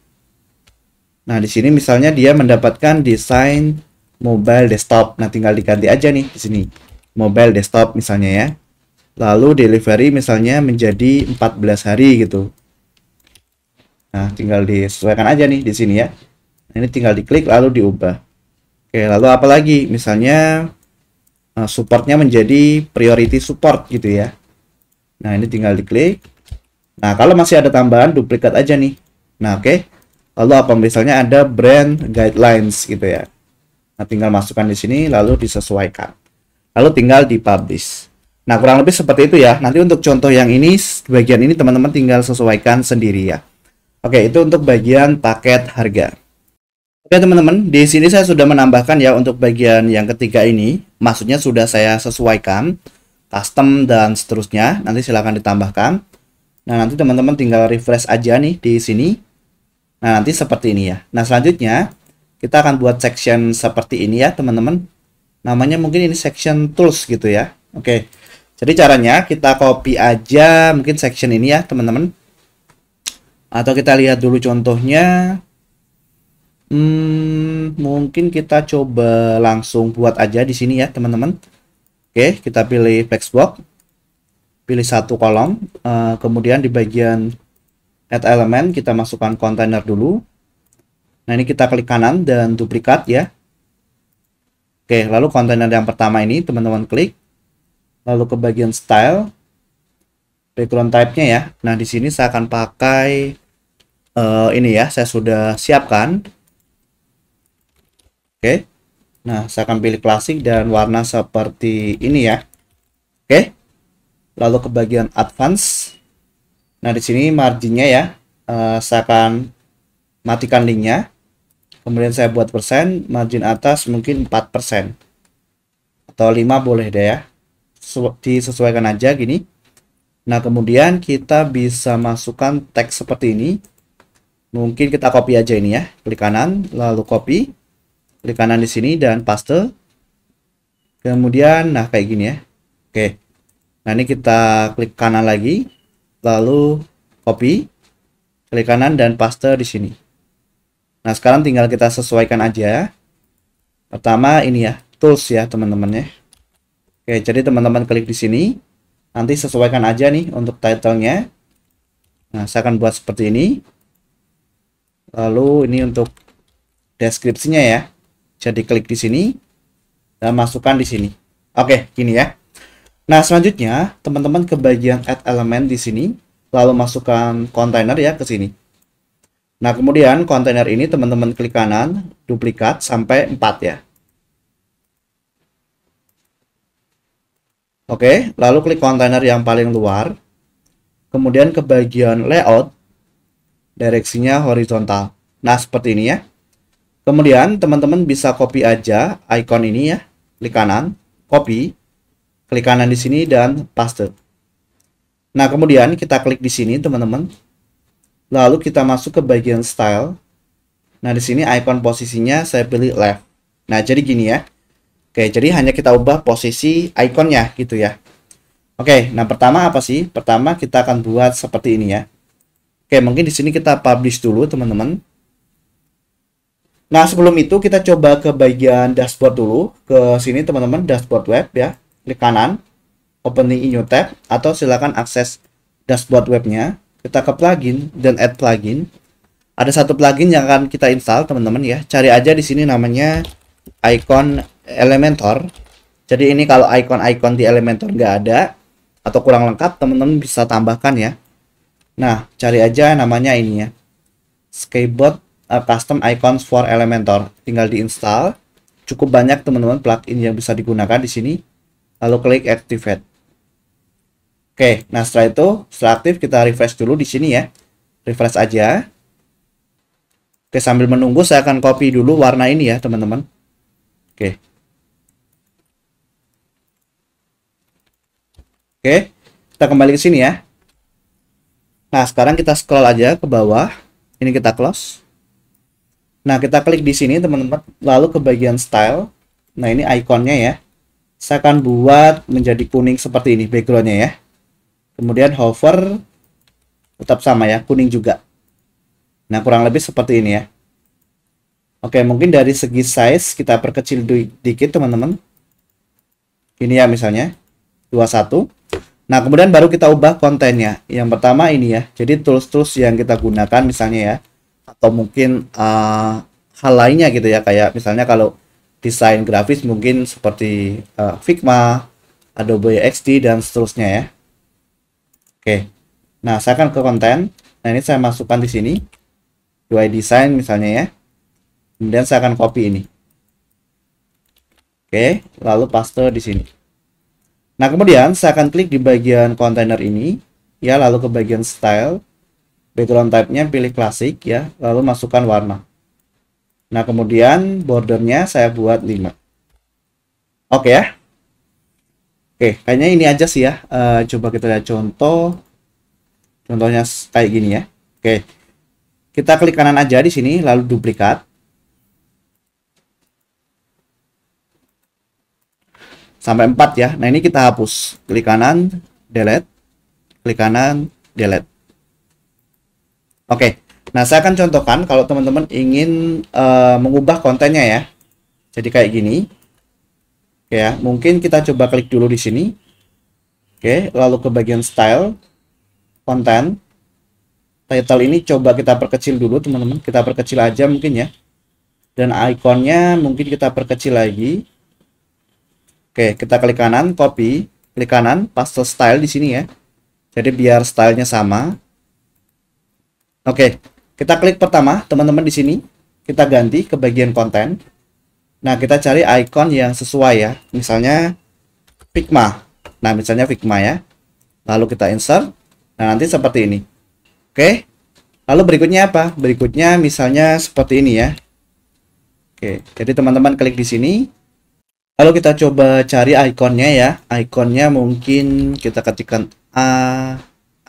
Speaker 1: Nah, di sini misalnya dia mendapatkan desain mobile desktop. Nah, tinggal diganti aja nih di sini. Mobile desktop misalnya ya. Lalu delivery misalnya menjadi 14 hari gitu. Nah, tinggal disesuaikan aja nih di sini ya. Nah, ini tinggal diklik lalu diubah. Oke, lalu apa lagi? Misalnya supportnya menjadi priority support gitu ya. Nah, ini tinggal diklik. Nah, kalau masih ada tambahan duplikat aja nih. Nah, oke. Lalu apa misalnya ada brand guidelines gitu ya. Nah, tinggal masukkan di sini lalu disesuaikan. Lalu tinggal dipublish. Nah, kurang lebih seperti itu ya. Nanti untuk contoh yang ini, bagian ini teman-teman tinggal sesuaikan sendiri ya. Oke, itu untuk bagian paket harga. Oke, teman-teman, di sini saya sudah menambahkan ya untuk bagian yang ketiga ini. Maksudnya sudah saya sesuaikan, custom dan seterusnya. Nanti silahkan ditambahkan. Nah, nanti teman-teman tinggal refresh aja nih di sini. Nah, nanti seperti ini ya. Nah, selanjutnya kita akan buat section seperti ini ya, teman-teman. Namanya mungkin ini section tools gitu ya. Oke. Jadi caranya kita copy aja mungkin section ini ya teman-teman. Atau kita lihat dulu contohnya. Mungkin kita coba langsung buat aja di sini ya teman-teman. Oke, kita pilih flexbox. Pilih satu kolom. Kemudian di bagian add element kita masukkan kontainer dulu. Nah, ini kita klik kanan dan duplikat ya. Oke, lalu kontainer yang pertama ini teman-teman klik. Lalu ke bagian style, background type-nya ya. Nah, di sini saya akan pakai ini ya, saya sudah siapkan. Oke. Nah, saya akan pilih klasik dan warna seperti ini ya. Oke. Lalu ke bagian advance. Nah, di sini marginnya ya, saya akan matikan linknya. Kemudian saya buat persen, margin atas mungkin 4%. Atau 5 boleh deh ya. Disesuaikan aja gini. Nah, kemudian kita bisa masukkan teks seperti ini. Mungkin kita copy aja ini ya. Klik kanan, lalu copy. Klik kanan di sini dan paste. Kemudian, nah kayak gini ya. Oke. Nah, ini kita klik kanan lagi, lalu copy. Klik kanan dan paste di sini. Nah, sekarang tinggal kita sesuaikan aja. Pertama ini ya, tools ya teman-teman ya. Oke, jadi teman-teman klik di sini. Nanti sesuaikan aja nih untuk title-nya. Nah, saya akan buat seperti ini. Lalu ini untuk deskripsinya ya. Jadi klik di sini. dan masukkan di sini. Oke, gini ya. Nah, selanjutnya teman-teman ke bagian add element di sini, lalu masukkan kontainer ya ke sini. Nah, kemudian kontainer ini teman-teman klik kanan, duplikat sampai 4 ya. Oke, lalu klik kontainer yang paling luar. Kemudian ke bagian layout, direksinya horizontal. Nah, seperti ini ya. Kemudian teman-teman bisa copy aja icon ini ya. Klik kanan, copy. Klik kanan di sini dan paste. Nah, kemudian kita klik di sini teman-teman. Lalu kita masuk ke bagian style. Nah, di sini icon posisinya saya pilih left. Nah, jadi gini ya. Oke, jadi hanya kita ubah posisi ikonnya gitu ya. Oke, nah pertama apa sih? Pertama kita akan buat seperti ini ya. Oke, mungkin di sini kita publish dulu teman-teman. Nah, sebelum itu kita coba ke bagian dashboard dulu. Ke sini teman-teman, dashboard web ya. Klik kanan, opening in new tab, atau silakan akses dashboard webnya. Kita ke plugin dan add plugin. Ada satu plugin yang akan kita install teman-teman ya. Cari aja di sini namanya icon Elementor. Jadi ini kalau icon-icon di Elementor nggak ada atau kurang lengkap, teman-teman bisa tambahkan ya. Nah, cari aja namanya ini ya. Skateboard Custom Icons for Elementor. Tinggal diinstal. Cukup banyak teman-teman plugin yang bisa digunakan di sini. Lalu klik activate. Oke, nah setelah itu, setelah aktif kita refresh dulu di sini ya. Refresh aja. Oke, sambil menunggu saya akan copy dulu warna ini ya, teman-teman. Oke. Oke, kita kembali ke sini ya. Nah, sekarang kita scroll aja ke bawah. Ini kita close. Nah, kita klik di sini teman-teman. Lalu ke bagian style. Nah, ini ikonnya ya. Saya akan buat menjadi kuning seperti ini backgroundnya ya. Kemudian hover. Tetap sama ya, kuning juga. Nah, kurang lebih seperti ini ya. Oke, mungkin dari segi size kita perkecil dikit teman-teman. Ini ya misalnya. 21. Nah, kemudian baru kita ubah kontennya. Yang pertama ini ya. Jadi tools-tools yang kita gunakan misalnya ya. Atau mungkin hal lainnya gitu ya. Kayak misalnya kalau desain grafis mungkin seperti Figma, Adobe XD, dan seterusnya ya. Oke. Nah, saya akan ke konten. Nah, ini saya masukkan di sini. UI design misalnya ya. Kemudian saya akan copy ini. Oke, lalu paste di sini. Nah, kemudian saya akan klik di bagian kontainer ini, ya, lalu ke bagian style, background type-nya pilih klasik, ya, lalu masukkan warna. Nah, kemudian bordernya saya buat 5. Oke ya. Oke, kayaknya ini aja sih ya. Coba kita lihat contoh. Contohnya kayak gini ya. Oke, kita klik kanan aja di sini, lalu duplikat. Sampai 4 ya. Nah, ini kita hapus. Klik kanan, delete. Klik kanan, delete. Oke. Nah, saya akan contohkan kalau teman-teman ingin mengubah kontennya ya. Jadi kayak gini. Oke ya. Mungkin kita coba klik dulu di sini. Oke, lalu ke bagian style, konten. Title ini coba kita perkecil dulu, teman-teman. Kita perkecil aja mungkin ya. Dan ikonnya mungkin kita perkecil lagi. Oke, kita klik kanan, copy, klik kanan, paste style di sini ya. Jadi biar stylenya sama. Oke, kita klik pertama, teman-teman di sini. Kita ganti ke bagian konten. Nah, kita cari icon yang sesuai ya. Misalnya Figma. Nah, misalnya Figma ya. Lalu kita insert. Nah, nanti seperti ini. Oke. Lalu berikutnya apa? Berikutnya misalnya seperti ini ya. Oke, jadi teman-teman klik di sini. Lalu kita coba cari ikonnya ya. Ikonnya mungkin kita ketikkan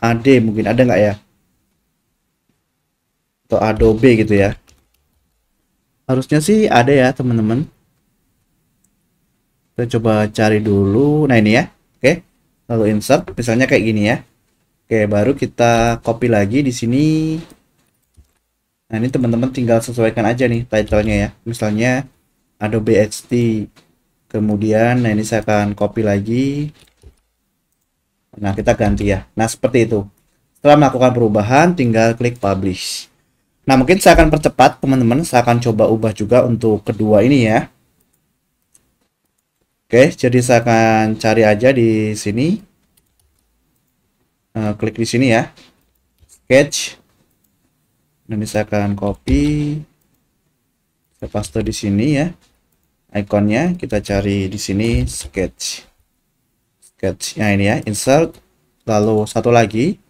Speaker 1: AD, mungkin ada nggak ya? Atau Adobe gitu ya. Harusnya sih ada ya teman-teman. Kita coba cari dulu. Nah, ini ya. Oke. Lalu insert, misalnya kayak gini ya. Oke, baru kita copy lagi di sini. Nah, ini teman-teman tinggal sesuaikan aja nih title-nya ya. Misalnya Adobe XD. Kemudian, nah ini saya akan copy lagi. Nah, kita ganti ya. Nah, seperti itu. Setelah melakukan perubahan, tinggal klik publish. Nah, mungkin saya akan percepat, teman-teman. Saya akan coba ubah juga untuk kedua ini ya. Oke, jadi saya akan cari aja di sini. Klik di sini ya, sketch. Nanti saya akan copy, saya paste di sini ya. Ikonnya kita cari di sini, sketch. Sketch. Nah ini ya, insert. Lalu satu lagi,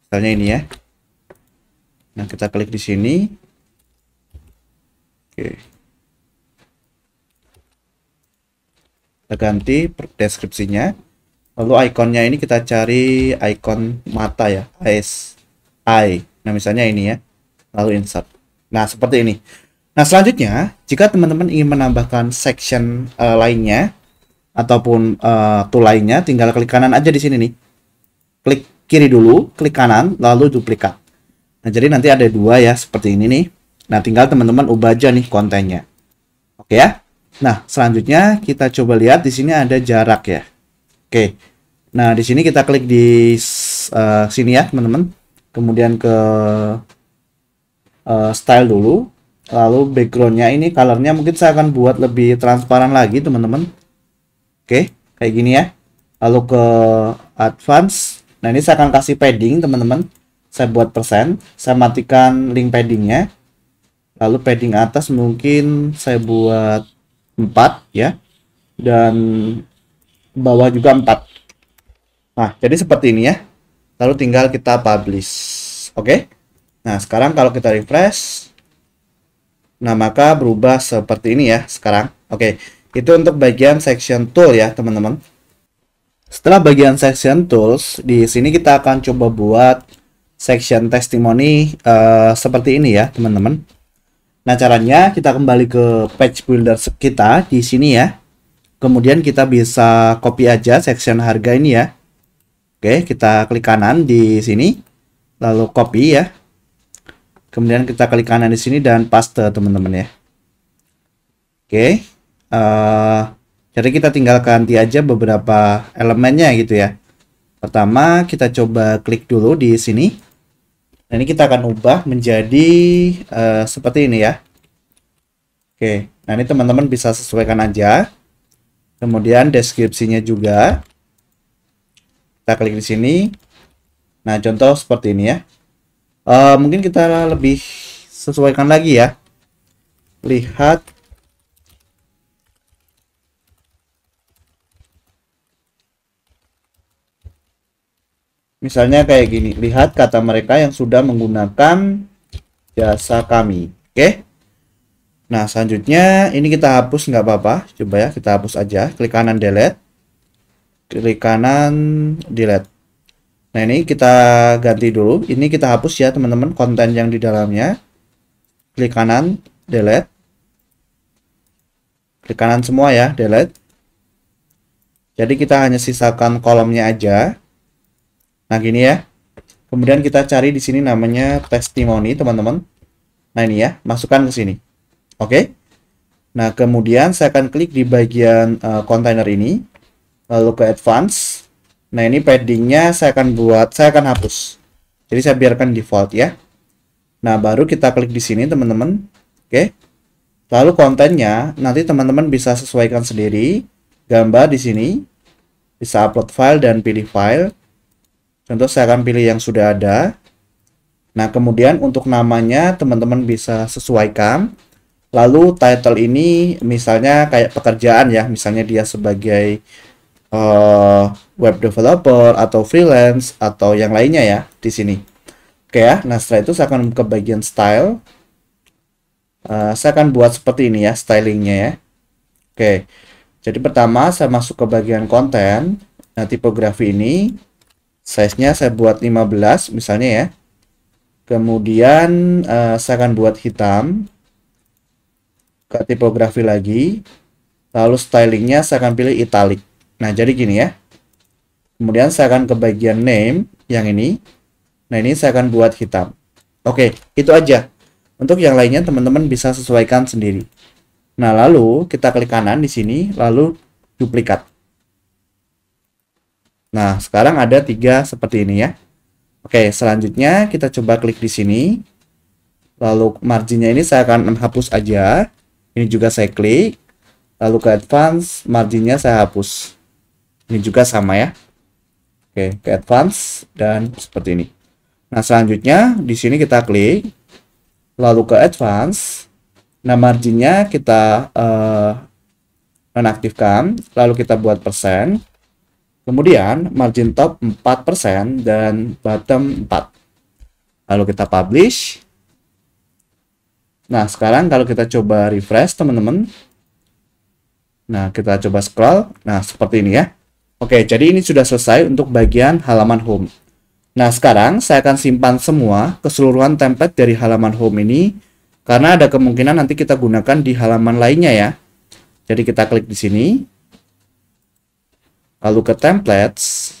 Speaker 1: misalnya ini ya. Nah kita klik di sini. Oke. Kita ganti deskripsinya. Lalu ikonnya ini kita cari ikon mata ya, eye. Nah misalnya ini ya. Lalu insert. Nah seperti ini. Nah selanjutnya, jika teman-teman ingin menambahkan section lainnya ataupun tool lainnya, tinggal klik kanan aja di sini nih. Klik kiri dulu, klik kanan, lalu duplikat. Nah jadi nanti ada dua ya seperti ini nih. Nah tinggal teman-teman ubah aja nih kontennya. Oke ya. Nah selanjutnya kita coba lihat di sini ada jarak ya. Oke. Nah di sini kita klik di sini ya teman-teman. Kemudian ke style dulu. Lalu backgroundnya ini colornya mungkin saya akan buat lebih transparan lagi teman-teman. Oke, kayak gini ya. Lalu ke advance. Nah ini saya akan kasih padding teman-teman. Saya buat persen. Saya matikan link paddingnya. Lalu padding atas mungkin saya buat 4 ya. Dan bawah juga 4. Nah jadi seperti ini ya. Lalu tinggal kita publish. Oke. Nah sekarang kalau kita refresh. Nah, maka berubah seperti ini ya sekarang. Oke, itu untuk bagian section tool ya, teman-teman. Setelah bagian section tools, di sini kita akan coba buat section testimoni seperti ini ya, teman-teman. Nah, caranya kita kembali ke page builder kita di sini ya. Kemudian kita bisa copy aja section harga ini ya. Oke, kita klik kanan di sini, lalu copy ya. Kemudian kita klik kanan di sini dan paste teman-teman ya. Oke. Jadi kita tinggal ganti aja beberapa elemennya gitu ya. Pertama kita coba klik dulu di sini. Nah ini kita akan ubah menjadi seperti ini ya. Oke. Nah ini teman-teman bisa sesuaikan aja. Kemudian deskripsinya juga. Kita klik di sini. Nah contoh seperti ini ya. Mungkin kita lebih sesuaikan lagi ya. Lihat misalnya kayak gini. Lihat kata mereka yang sudah menggunakan jasa kami. Oke. Nah selanjutnya ini kita hapus nggak apa-apa. Coba ya kita hapus aja. Klik kanan delete. Klik kanan delete. Nah ini kita ganti dulu. Ini kita hapus ya teman-teman konten yang di dalamnya. Klik kanan delete. Klik kanan semua ya delete. Jadi kita hanya sisakan kolomnya aja. Nah gini ya. Kemudian kita cari di sini namanya testimoni teman-teman. Nah ini ya masukkan ke sini. Oke. Nah kemudian saya akan klik di bagian kontainer ini. Lalu ke advance. Nah ini paddingnya saya akan hapus. Jadi saya biarkan default ya. Nah baru kita klik di sini teman-teman. Oke. Lalu kontennya nanti teman-teman bisa sesuaikan sendiri. Gambar di sini. Bisa upload file dan pilih file. Contoh saya akan pilih yang sudah ada. Nah kemudian untuk namanya teman-teman bisa sesuaikan. Lalu title ini misalnya kayak pekerjaan ya. Misalnya dia sebagai web developer atau freelance atau yang lainnya ya di sini. Oke ya. Nah setelah itu saya akan ke bagian style. Saya akan buat seperti ini ya stylingnya ya. Oke. Jadi pertama saya masuk ke bagian konten. Nah tipografi ini size-nya saya buat 15 misalnya ya. Kemudian saya akan buat hitam. Ke tipografi lagi. Lalu stylingnya saya akan pilih italic. Nah, jadi gini ya. Kemudian saya akan ke bagian name yang ini. Nah, ini saya akan buat hitam. Oke, itu aja. Untuk yang lainnya teman-teman bisa sesuaikan sendiri. Nah, lalu kita klik kanan di sini, lalu duplikat. Nah, sekarang ada 3 seperti ini ya. Oke, selanjutnya kita coba klik di sini. Lalu marginnya ini saya akan hapus aja. Ini juga saya klik. Lalu ke advance, marginnya saya hapus. Ini juga sama ya. Oke, ke advance dan seperti ini. Nah, selanjutnya di sini kita klik, lalu ke advance. Nah, marginnya kita nonaktifkan, lalu kita buat persen. Kemudian margin top 4% dan bottom 4. Lalu kita publish. Nah, sekarang kalau kita coba refresh teman-teman. Nah, kita coba scroll. Nah, seperti ini ya. Oke, jadi ini sudah selesai untuk bagian halaman home. Nah, sekarang saya akan simpan semua keseluruhan template dari halaman home ini karena ada kemungkinan nanti kita gunakan di halaman lainnya ya. Jadi kita klik di sini. Lalu ke templates.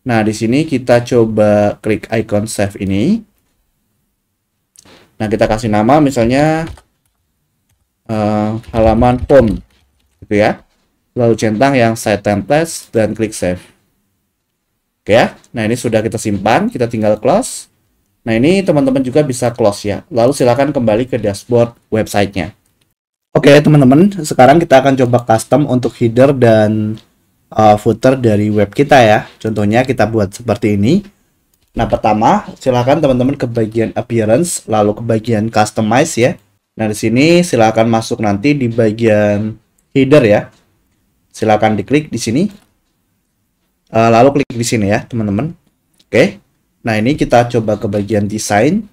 Speaker 1: Nah, di sini kita coba klik icon save ini. Nah, kita kasih nama misalnya halaman home gitu ya. Lalu centang yang site templates dan klik save. Oke ya. Nah, ini sudah kita simpan, kita tinggal close. Nah, ini teman-teman juga bisa close ya. Lalu silakan kembali ke dashboard websitenya. Oke, teman-teman, sekarang kita akan coba custom untuk header dan footer dari web kita ya. Contohnya kita buat seperti ini. Nah, pertama silakan teman-teman ke bagian appearance, lalu ke bagian customize ya. Nah, di sini silakan masuk nanti di bagian header ya. Silakan diklik di sini. Lalu klik di sini ya, teman-teman. Oke. Nah, ini kita coba ke bagian desain.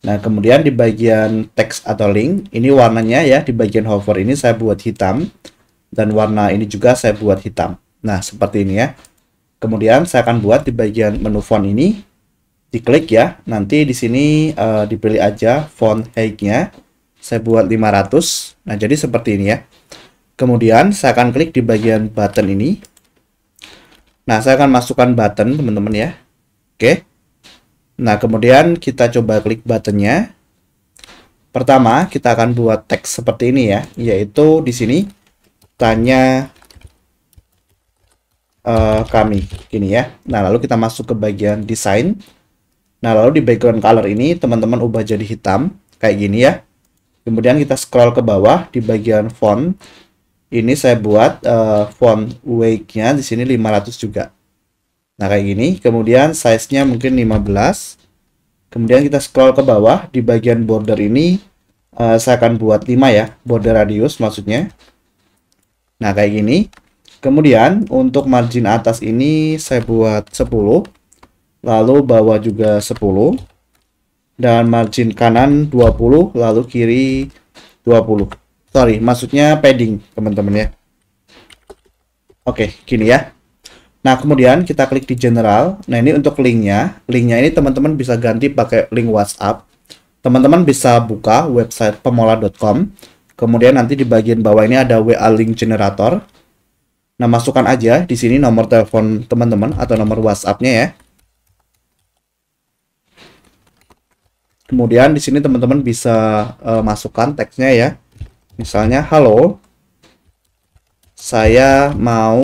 Speaker 1: Nah, kemudian di bagian text atau link, ini warnanya ya, di bagian hover ini saya buat hitam. Dan warna ini juga saya buat hitam. Nah, seperti ini ya. Kemudian saya akan buat di bagian menu font ini. Diklik ya. Nanti di sini dipilih aja font height-nya. Saya buat 500. Nah, jadi seperti ini ya. Kemudian saya akan klik di bagian button ini. Nah, saya akan masukkan button, teman-teman ya. Oke. Nah, kemudian kita coba klik buttonnya. Pertama, kita akan buat teks seperti ini ya. Yaitu di sini. Tanya kami ini ya. Nah, lalu kita masuk ke bagian desain. Nah, lalu di background color ini teman-teman ubah jadi hitam kayak gini ya. Kemudian kita scroll ke bawah di bagian font. Ini saya buat font weight-nya di sini 500 juga. Nah, kayak gini. Kemudian size-nya mungkin 15. Kemudian kita scroll ke bawah di bagian border ini saya akan buat 5 ya, border radius maksudnya. Nah, kayak gini. Kemudian untuk margin atas ini saya buat 10. Lalu bawah juga 10. Dan margin kanan 20, lalu kiri 20. Sorry, maksudnya padding, teman-teman ya. Oke, gini ya. Nah, kemudian kita klik di general. Nah, ini untuk linknya. Linknya ini teman-teman bisa ganti pakai link WhatsApp. Teman-teman bisa buka website pemola.com. Kemudian nanti di bagian bawah ini ada WA link generator. Nah, masukkan aja di sini nomor telepon teman-teman atau nomor WhatsApp-nya ya. Kemudian di sini teman-teman bisa masukkan teksnya ya. Misalnya, halo, saya mau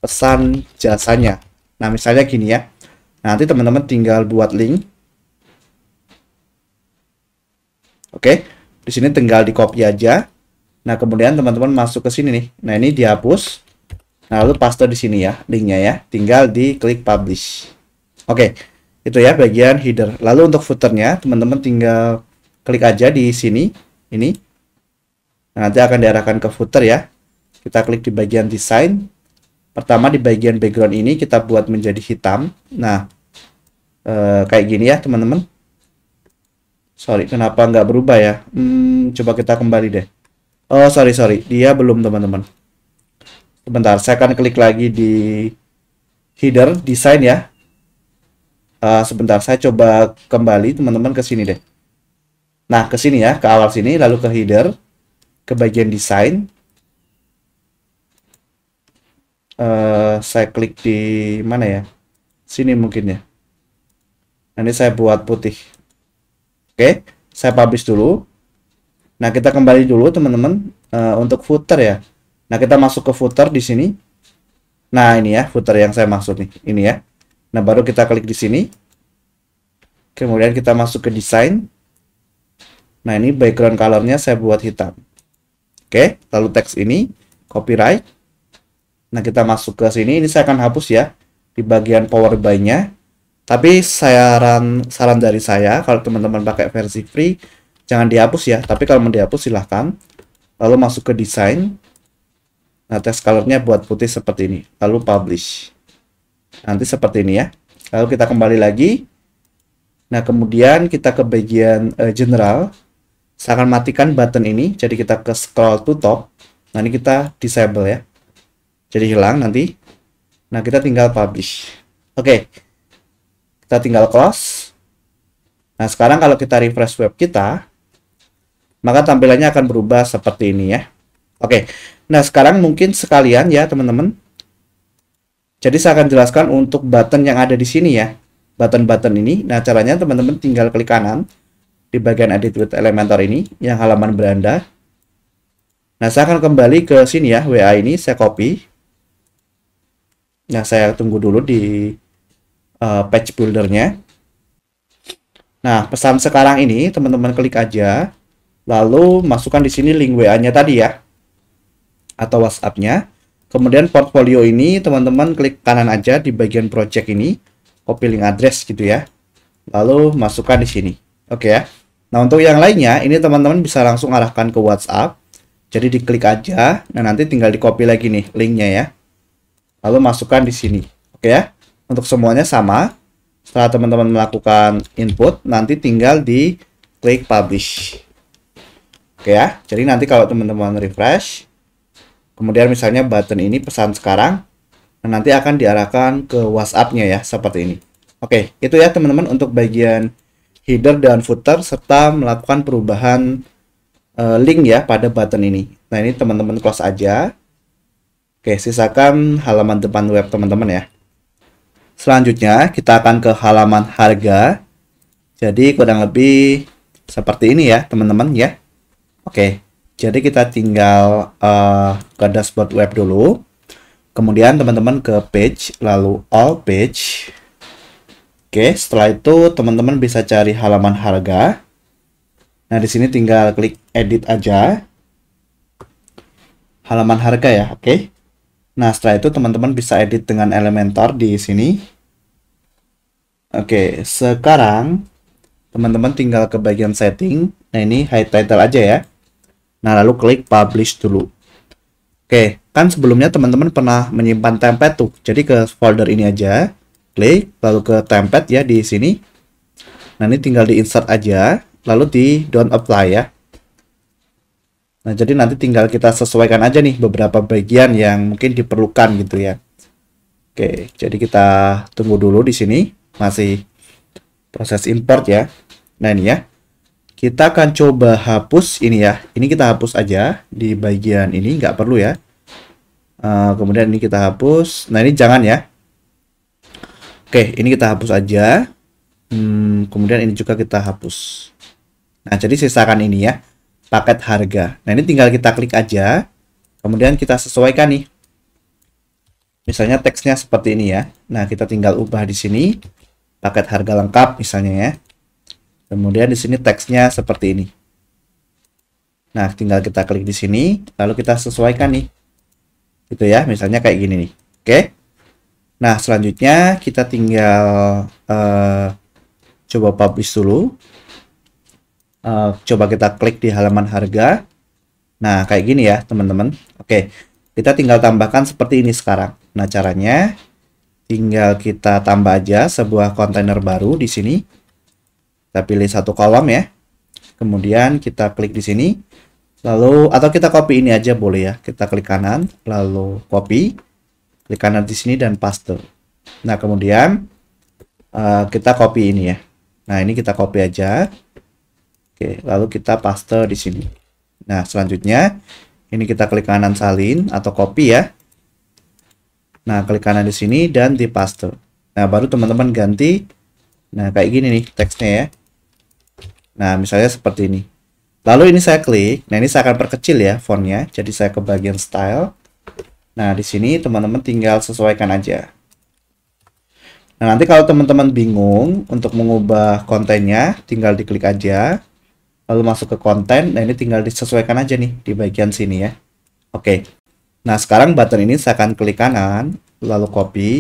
Speaker 1: pesan jasanya. Nah, misalnya gini ya. Nanti teman-teman tinggal buat link. Oke. Di sini tinggal di copy aja. Nah, kemudian teman-teman masuk ke sini nih. Nah, ini dihapus. Nah, lalu paste di sini ya, linknya ya. Tinggal di klik publish. Oke, itu ya bagian header. Lalu untuk footernya, teman-teman tinggal klik aja di sini. Ini. Nah, nanti akan diarahkan ke footer ya. Kita klik di bagian desain. Pertama di bagian background ini kita buat menjadi hitam. Nah, kayak gini ya, teman-teman. Sorry, kenapa nggak berubah ya? Coba kita kembali deh. Oh, sorry. Dia belum, teman-teman. Sebentar, saya akan klik lagi di header, desain ya. Sebentar, saya coba kembali, teman-teman, ke sini deh. Nah, ke sini ya, ke awal sini, lalu ke header, ke bagian desain. Saya klik di mana ya? Sini mungkin ya. Nah, ini saya buat putih. Oke, saya publish dulu. Nah, kita kembali dulu teman-teman untuk footer ya. Nah, kita masuk ke footer di sini. Nah, ini ya footer yang saya maksud nih. Ini ya. Nah, baru kita klik di sini. Kemudian kita masuk ke desain. Nah, ini background colornya saya buat hitam. Oke, lalu teks ini copyright. Nah, kita masuk ke sini. Ini saya akan hapus ya di bagian power by-nya. Tapi saran dari saya, kalau teman-teman pakai versi free, jangan dihapus ya. Tapi kalau mau dihapus silahkan. Lalu masuk ke desain. Nah, text color-nya buat putih seperti ini. Lalu publish. Nanti seperti ini ya. Lalu kita kembali lagi. Nah, kemudian kita ke bagian general. Saya akan matikan button ini. Jadi kita ke scroll to top. Nah, ini kita disable ya. Jadi hilang nanti. Nah, kita tinggal publish. Oke. Kita tinggal close. Nah, sekarang kalau kita refresh web kita, maka tampilannya akan berubah seperti ini ya. Oke. Nah, sekarang mungkin sekalian ya, teman-teman. Jadi saya akan jelaskan untuk button yang ada di sini ya. Button-button ini. Nah, caranya teman-teman tinggal klik kanan di bagian Edit with Elementor ini, yang halaman beranda. Nah, saya akan kembali ke sini ya, WA ini saya copy. Nah, saya tunggu dulu di page buildernya. Nah, pesan sekarang ini teman-teman klik aja, lalu masukkan di sini link WA-nya tadi ya, atau WhatsApp-nya. Kemudian portfolio ini teman-teman klik kanan aja di bagian project ini, copy link address gitu ya, lalu masukkan di sini. Oke ya. Nah, untuk yang lainnya ini teman-teman bisa langsung arahkan ke WhatsApp. Jadi diklik aja, nah nanti tinggal di copy lagi nih linknya ya. Lalu masukkan di sini. Oke ya. Untuk semuanya sama. Setelah teman-teman melakukan input, nanti tinggal di klik publish. Oke ya. Jadi nanti kalau teman-teman refresh, kemudian misalnya button ini pesan sekarang, nah nanti akan diarahkan ke WhatsApp-nya ya, seperti ini. Oke, itu ya teman-teman untuk bagian header dan footer serta melakukan perubahan link ya pada button ini. Nah, ini teman-teman close aja. Oke, sisakan halaman depan web teman-teman ya. Selanjutnya kita akan ke halaman harga. Jadi kurang lebih seperti ini ya teman-teman ya. Oke, jadi kita tinggal ke dashboard web dulu. Kemudian teman-teman ke page, lalu all page. Oke, setelah itu teman-teman bisa cari halaman harga. Nah, di sini tinggal klik edit aja. Halaman harga ya, oke. Nah, setelah itu teman-teman bisa edit dengan Elementor di sini. Oke, sekarang teman-teman tinggal ke bagian setting. Nah, ini hide title aja ya. Nah, lalu klik publish dulu. Oke, kan sebelumnya teman-teman pernah menyimpan template tuh. Jadi ke folder ini aja. Klik, lalu ke template ya di sini. Nah, ini tinggal di insert aja. Lalu di don't apply ya. Nah, jadi nanti tinggal kita sesuaikan aja nih beberapa bagian yang mungkin diperlukan gitu ya. Oke, jadi kita tunggu dulu di sini. Masih proses import ya. Nah, ini ya. Kita akan coba hapus ini ya. Ini kita hapus aja di bagian ini, nggak perlu ya. Kemudian ini kita hapus. Nah, ini jangan ya. Oke, ini kita hapus aja. Kemudian ini juga kita hapus. Nah, jadi sisakan ini ya. Paket harga. Nah, ini tinggal kita klik aja. Kemudian kita sesuaikan nih. Misalnya teksnya seperti ini ya. Nah, kita tinggal ubah di sini. Paket harga lengkap misalnya ya. Kemudian di sini teksnya seperti ini. Nah, tinggal kita klik di sini. Lalu kita sesuaikan nih. Gitu ya. Misalnya kayak gini nih. Oke. Nah, selanjutnya kita tinggal coba publish dulu. Coba kita klik di halaman harga. Nah, kayak gini ya teman-teman. Oke, kita tinggal tambahkan seperti ini sekarang. Nah, caranya tinggal kita tambah aja sebuah kontainer baru di sini. Kita pilih satu kolom ya. Kemudian kita klik di sini. Lalu atau kita copy ini aja boleh ya. Kita klik kanan, lalu copy. Klik kanan di sini dan paste. Nah, kemudian kita copy ini ya. Nah, ini kita copy aja. Oke, lalu kita paste di sini. Nah, selanjutnya ini kita klik kanan salin atau copy ya. Nah, klik kanan di sini dan di paste. Nah, baru teman-teman ganti. Nah, kayak gini nih teksnya ya. Nah, misalnya seperti ini. Lalu ini saya klik. Nah, ini saya akan perkecil ya fontnya. Jadi saya ke bagian style. Nah, di sini teman-teman tinggal sesuaikan aja. Nah, nanti kalau teman-teman bingung untuk mengubah kontennya, tinggal diklik aja. lalu masuk ke konten. Nah, ini tinggal disesuaikan aja nih di bagian sini ya. Oke. Nah, sekarang button ini saya akan klik kanan, lalu copy,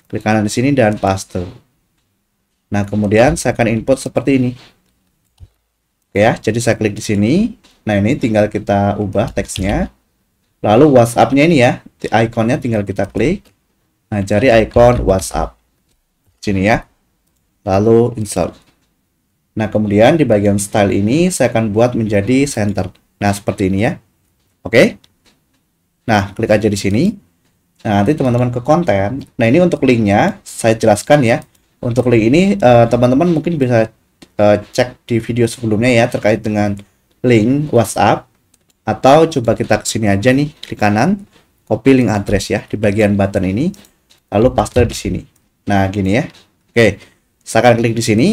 Speaker 1: klik kanan di sini dan paste. Nah, kemudian saya akan input seperti ini. Oke ya, jadi saya klik di sini. Nah, ini tinggal kita ubah teksnya. Lalu WhatsApp-nya ini ya, ikonnya tinggal kita klik. Nah, cari ikon WhatsApp. Sini ya. Lalu insert. Nah, kemudian di bagian style ini saya akan buat menjadi center. Nah, seperti ini ya. Oke. Nah, klik aja di sini. Nah, nanti teman-teman ke konten. Nah, ini untuk linknya saya jelaskan ya. Untuk link ini teman-teman mungkin bisa cek di video sebelumnya ya terkait dengan link WhatsApp. Atau coba kita ke sini aja nih, klik kanan, copy link address ya di bagian button ini, lalu paste di sini. Nah, gini ya. Oke, saya akan klik di sini,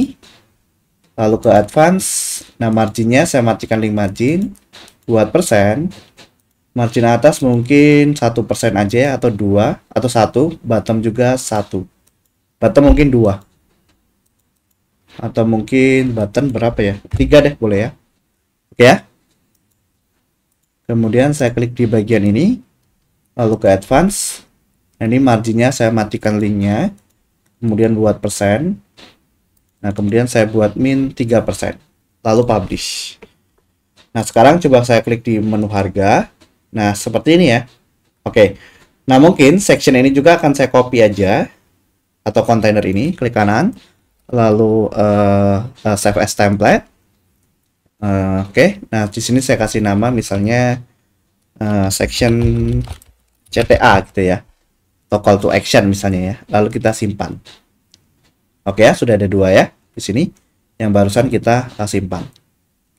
Speaker 1: lalu ke advance. Nah, marginnya saya matikan link margin, buat persen. Margin atas mungkin 1% aja ya, atau 2 atau 1, bottom juga 1. Bottom mungkin 2. Atau mungkin button berapa ya? 3 deh boleh ya. Oke ya. Kemudian saya klik di bagian ini, lalu ke advance. Nah, ini marginnya saya matikan linknya. Kemudian buat persen. Nah, kemudian saya buat min 3%. Lalu publish. Nah, sekarang coba saya klik di menu harga. Nah, seperti ini ya. Oke. Nah, mungkin section ini juga akan saya copy aja. Atau kontainer ini, klik kanan, lalu save as template. Oke, nah di sini saya kasih nama misalnya section CTA gitu ya, atau call to action misalnya ya. Lalu kita simpan. Oke ya, sudah ada 2 ya di sini yang barusan kita simpan.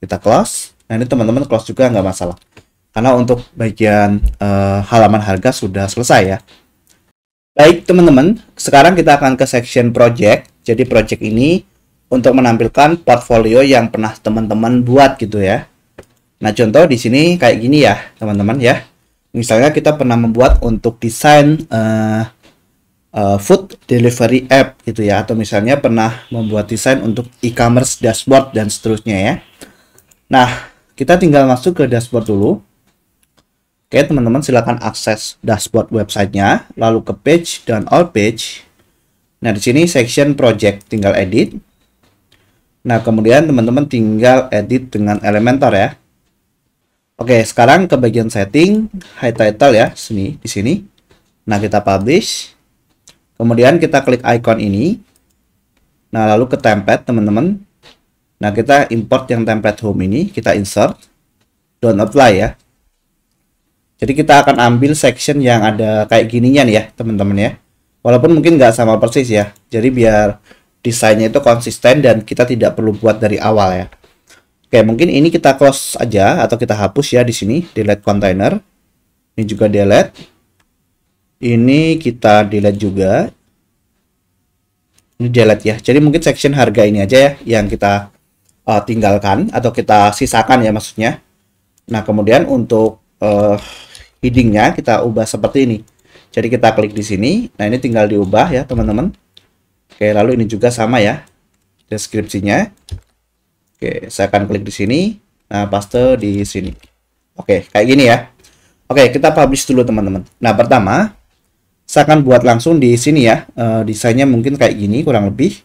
Speaker 1: Kita close. Nah, ini teman-teman close juga nggak masalah, karena untuk bagian halaman harga sudah selesai ya. Baik teman-teman, sekarang kita akan ke section project. Jadi project ini untuk menampilkan portfolio yang pernah teman-teman buat gitu ya. Nah, contoh di sini kayak gini ya teman-teman ya. Misalnya kita pernah membuat untuk desain food delivery app gitu ya, atau misalnya pernah membuat desain untuk e-commerce dashboard dan seterusnya ya. Nah, kita tinggal masuk ke dashboard dulu. Oke, teman-teman silakan akses dashboard websitenya, lalu ke page dan all page. Nah, di sini section project tinggal edit. Nah, kemudian teman-teman tinggal edit dengan Elementor ya. Oke, sekarang ke bagian setting, hide title ya, di sini. Nah, kita publish. Kemudian kita klik icon ini. Nah, lalu ke template teman-teman. Nah, kita import yang template home ini, kita insert. Don't apply ya. Jadi kita akan ambil section yang ada kayak ginian ya teman-teman ya. Walaupun mungkin nggak sama persis ya. Jadi biar desainnya itu konsisten dan kita tidak perlu buat dari awal ya. Oke, mungkin ini kita close aja atau kita hapus ya di sini. Delete container. Ini juga delete. Ini kita delete juga. Ini delete ya. Jadi mungkin section harga ini aja ya yang kita tinggalkan atau kita sisakan ya maksudnya. Nah, kemudian untuk headingnya kita ubah seperti ini. Jadi kita klik di sini. Nah, ini tinggal diubah ya teman-teman. Oke, lalu ini juga sama ya deskripsinya. Oke, saya akan klik di sini. Nah, paste di sini. Oke, kayak gini ya. Oke, kita publish dulu teman-teman. Nah, pertama saya akan buat langsung di sini ya. Desainnya mungkin kayak gini kurang lebih.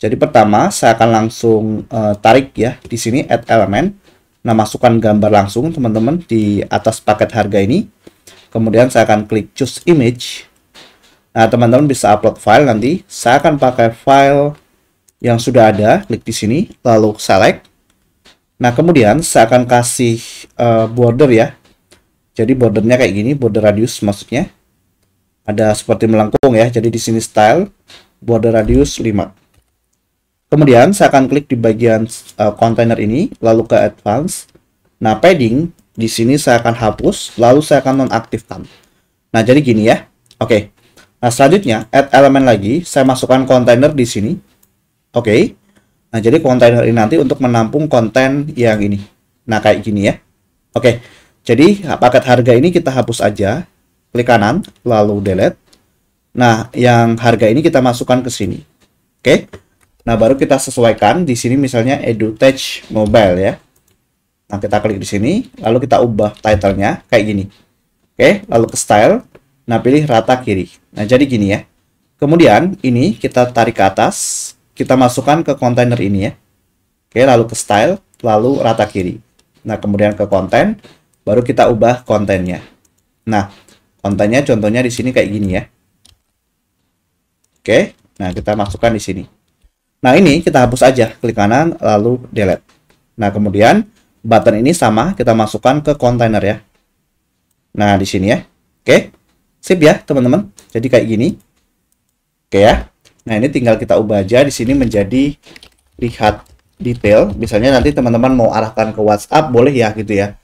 Speaker 1: Jadi pertama saya akan langsung tarik ya di sini add element. Nah, masukkan gambar langsung teman-teman di atas paket harga ini. Kemudian saya akan klik choose image. Nah, teman-teman bisa upload file nanti. Saya akan pakai file yang sudah ada. Klik di sini, lalu select. Nah, kemudian saya akan kasih border ya. Jadi bordernya kayak gini, border radius maksudnya. Ada seperti melengkung ya. Jadi di sini style, border radius 5. Kemudian saya akan klik di bagian kontainer ini, lalu ke advance. Nah, padding di sini saya akan hapus, lalu saya akan nonaktifkan. Nah, jadi gini ya. Oke. Nah, selanjutnya add elemen lagi, saya masukkan kontainer di sini. Oke. Nah, jadi kontainer ini nanti untuk menampung konten yang ini. Nah, kayak gini ya. Oke. Jadi paket harga ini kita hapus aja. Klik kanan, lalu delete. Nah, yang harga ini kita masukkan ke sini. Oke. Nah, baru kita sesuaikan di sini misalnya EduTech Mobile ya. Nah, kita klik di sini, lalu kita ubah title-nya kayak gini. Oke, lalu ke style. Nah, pilih rata kiri. Nah, jadi gini ya. Kemudian ini kita tarik ke atas, kita masukkan ke kontainer ini ya. Oke, lalu ke style, lalu rata kiri. Nah, kemudian ke konten, baru kita ubah kontennya. Nah, kontennya contohnya di sini kayak gini ya. Oke, nah kita masukkan di sini. Nah, ini kita hapus aja, klik kanan, lalu delete. Nah, kemudian button ini sama, kita masukkan ke kontainer ya. Nah, di sini ya. Oke, sip ya teman-teman. Jadi kayak gini. Oke ya. Nah, ini tinggal kita ubah aja di sini menjadi lihat detail. Misalnya nanti teman-teman mau arahkan ke WhatsApp, boleh ya gitu ya.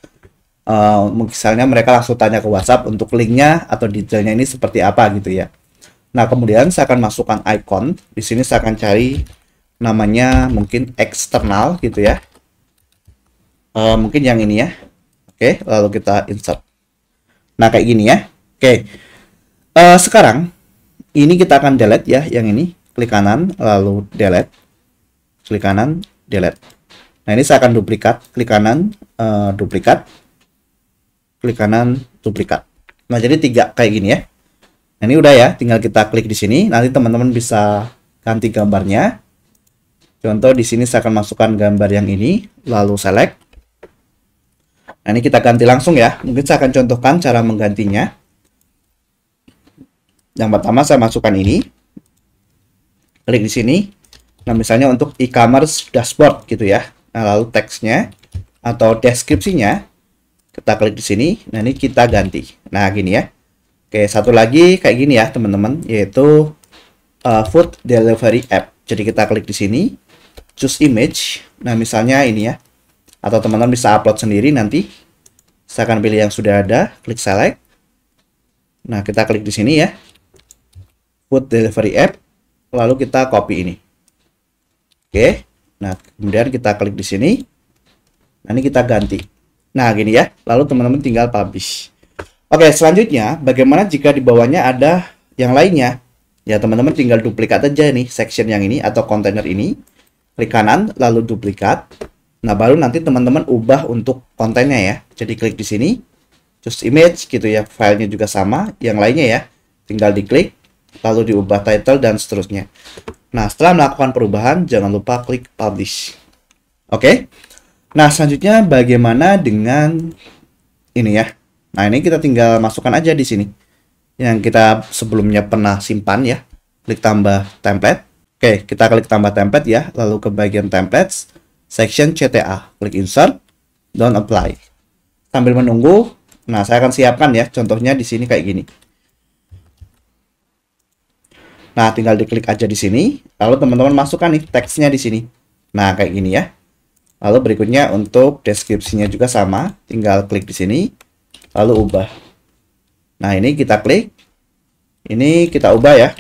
Speaker 1: Misalnya mereka langsung tanya ke WhatsApp untuk linknya atau detailnya ini seperti apa gitu ya. Nah, kemudian saya akan masukkan icon. Di sini saya akan cari namanya mungkin eksternal gitu ya. Mungkin yang ini ya. Oke, lalu kita insert. Nah, kayak gini ya. Oke. Sekarang ini kita akan delete ya yang ini. Klik kanan lalu delete. Klik kanan, delete. Nah, ini saya akan duplikat. Klik kanan, duplikat. Klik kanan, duplikat. Nah, jadi 3 kayak gini ya. Nah, ini udah ya, tinggal kita klik di sini. Nanti teman-teman bisa ganti gambarnya. Contoh di sini saya akan masukkan gambar yang ini, lalu select. Nah, ini kita ganti langsung ya. Mungkin saya akan contohkan cara menggantinya. Yang pertama saya masukkan ini. Klik di sini. Nah, misalnya untuk e-commerce dashboard gitu ya. Nah, lalu teksnya atau deskripsinya kita klik di sini. Nah, ini kita ganti. Nah, gini ya. Oke, satu lagi kayak gini ya, teman-teman, yaitu food delivery app. Jadi kita klik di sini, choose image. Nah, misalnya ini ya. Atau teman-teman bisa upload sendiri nanti. Saya akan pilih yang sudah ada, klik select. Nah, kita klik di sini ya. Food delivery app. Lalu kita copy ini. Oke. Nah, kemudian kita klik di sini. Nah, ini kita ganti. Nah, gini ya. Lalu teman-teman tinggal publish. Oke, selanjutnya bagaimana jika di bawahnya ada yang lainnya? Ya, teman-teman tinggal duplikat aja nih section yang ini atau kontainer ini. Klik kanan lalu duplikat. Nah, baru nanti teman-teman ubah untuk kontennya ya. Jadi klik di sini, choose image gitu ya. Filenya juga sama, yang lainnya ya. Tinggal diklik, lalu diubah title dan seterusnya. Nah, setelah melakukan perubahan, jangan lupa klik publish. Oke. Nah, selanjutnya bagaimana dengan ini ya. Nah, ini kita tinggal masukkan aja di sini. Yang kita sebelumnya pernah simpan ya. Klik tambah template. Oke, kita klik tambah template ya. Lalu ke bagian templates. Section CTA, klik insert, don't apply. Sambil menunggu, nah saya akan siapkan ya, contohnya di sini kayak gini. Nah, tinggal diklik aja di sini, lalu teman-teman masukkan nih teksnya di sini. Nah, kayak gini ya. Lalu berikutnya untuk deskripsinya juga sama, tinggal klik di sini, lalu ubah. Nah, ini kita klik, ini kita ubah ya,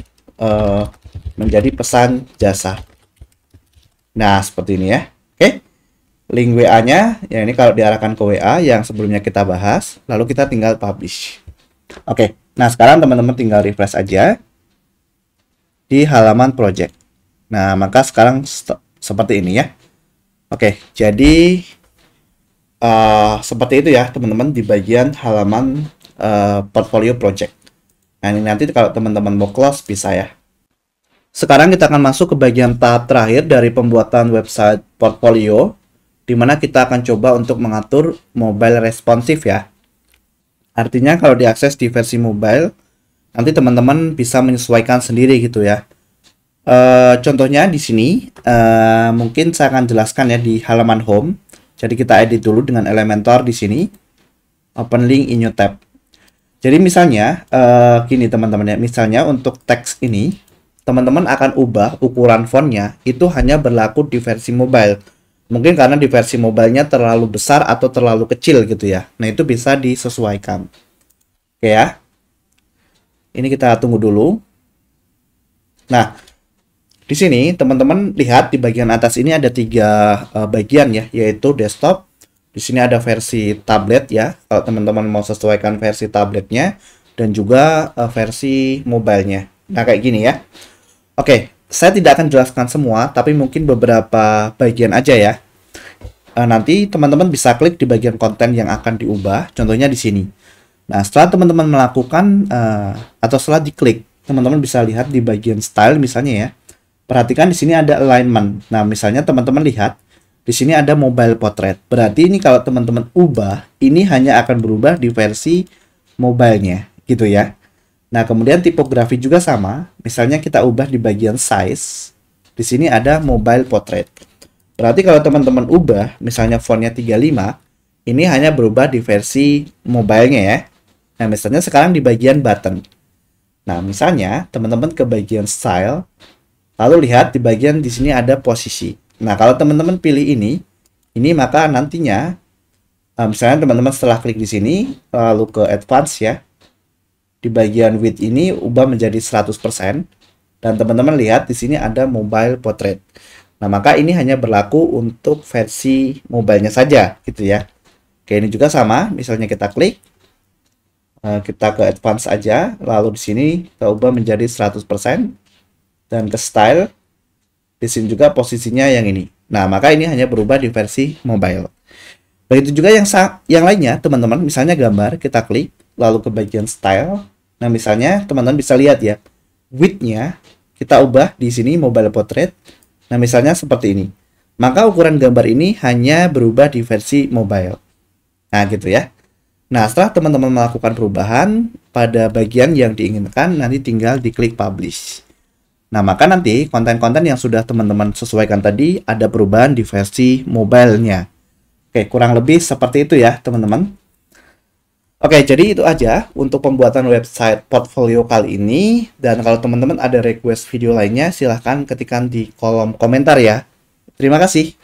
Speaker 1: menjadi pesan jasa. Nah, seperti ini ya. Oke, link WA-nya, ya ini kalau diarahkan ke WA yang sebelumnya kita bahas, lalu kita tinggal publish. Oke, nah sekarang teman-teman tinggal refresh aja di halaman project. Nah, maka sekarang seperti ini ya. Oke, jadi seperti itu ya teman-teman di bagian halaman portfolio project. Nah, ini nanti kalau teman-teman mau close bisa ya. Sekarang kita akan masuk ke bagian tahap terakhir dari pembuatan website portfolio, di mana kita akan coba untuk mengatur mobile responsif ya. Artinya kalau diakses di versi mobile, nanti teman-teman bisa menyesuaikan sendiri gitu ya. Contohnya di sini, mungkin saya akan jelaskan ya di halaman home. Jadi kita edit dulu dengan Elementor di sini, open link in new tab. Jadi misalnya, gini teman-teman ya, misalnya untuk teks ini, teman-teman akan ubah ukuran fontnya itu hanya berlaku di versi mobile. Mungkin karena di versi mobilenya terlalu besar atau terlalu kecil gitu ya. Nah, itu bisa disesuaikan. Oke ya. Ini kita tunggu dulu. Nah, di sini teman-teman lihat di bagian atas ini ada 3 bagian ya, yaitu desktop. Di sini ada versi tablet ya, kalau teman-teman mau sesuaikan versi tabletnya, dan juga versi mobilenya. Nah, kayak gini ya. Oke, saya tidak akan jelaskan semua, tapi mungkin beberapa bagian aja ya. Nanti teman-teman bisa klik di bagian konten yang akan diubah, contohnya di sini. Nah, setelah teman-teman melakukan atau setelah diklik, teman-teman bisa lihat di bagian style misalnya ya. Perhatikan di sini ada alignment. Nah, misalnya teman-teman lihat di sini ada mobile portrait. Berarti ini kalau teman-teman ubah, ini hanya akan berubah di versi mobilenya, gitu ya. Nah, kemudian tipografi juga sama. Misalnya kita ubah di bagian size. Di sini ada mobile portrait. Berarti kalau teman-teman ubah, misalnya fontnya 35, ini hanya berubah di versi mobilenya ya. Nah, misalnya sekarang di bagian button. Nah, misalnya teman-teman ke bagian style, lalu lihat di bagian di sini ada posisi. Nah, kalau teman-teman pilih ini maka nantinya, misalnya teman-teman setelah klik di sini, lalu ke advance ya, di bagian width ini ubah menjadi 100%, dan teman-teman lihat di sini ada mobile portrait. Nah, maka ini hanya berlaku untuk versi mobilenya saja, gitu ya. Oke, ini juga sama. Misalnya kita klik, kita ke advance aja, lalu di sini kita ubah menjadi 100%, dan ke style, di sini juga posisinya yang ini. Nah, maka ini hanya berubah di versi mobile. Begitu juga yang lainnya, teman-teman. Misalnya gambar, kita klik, lalu ke bagian style. Nah, misalnya teman-teman bisa lihat ya, width-nya kita ubah di sini mobile portrait. Nah, misalnya seperti ini. Maka ukuran gambar ini hanya berubah di versi mobile. Nah, gitu ya. Nah, setelah teman-teman melakukan perubahan pada bagian yang diinginkan, nanti tinggal diklik publish. Nah, maka nanti konten-konten yang sudah teman-teman sesuaikan tadi ada perubahan di versi mobilenya. Oke, kurang lebih seperti itu ya, teman-teman. Oke, jadi itu aja untuk pembuatan website portfolio kali ini. Dan kalau teman-teman ada request video lainnya, silahkan ketikkan di kolom komentar ya. Terima kasih.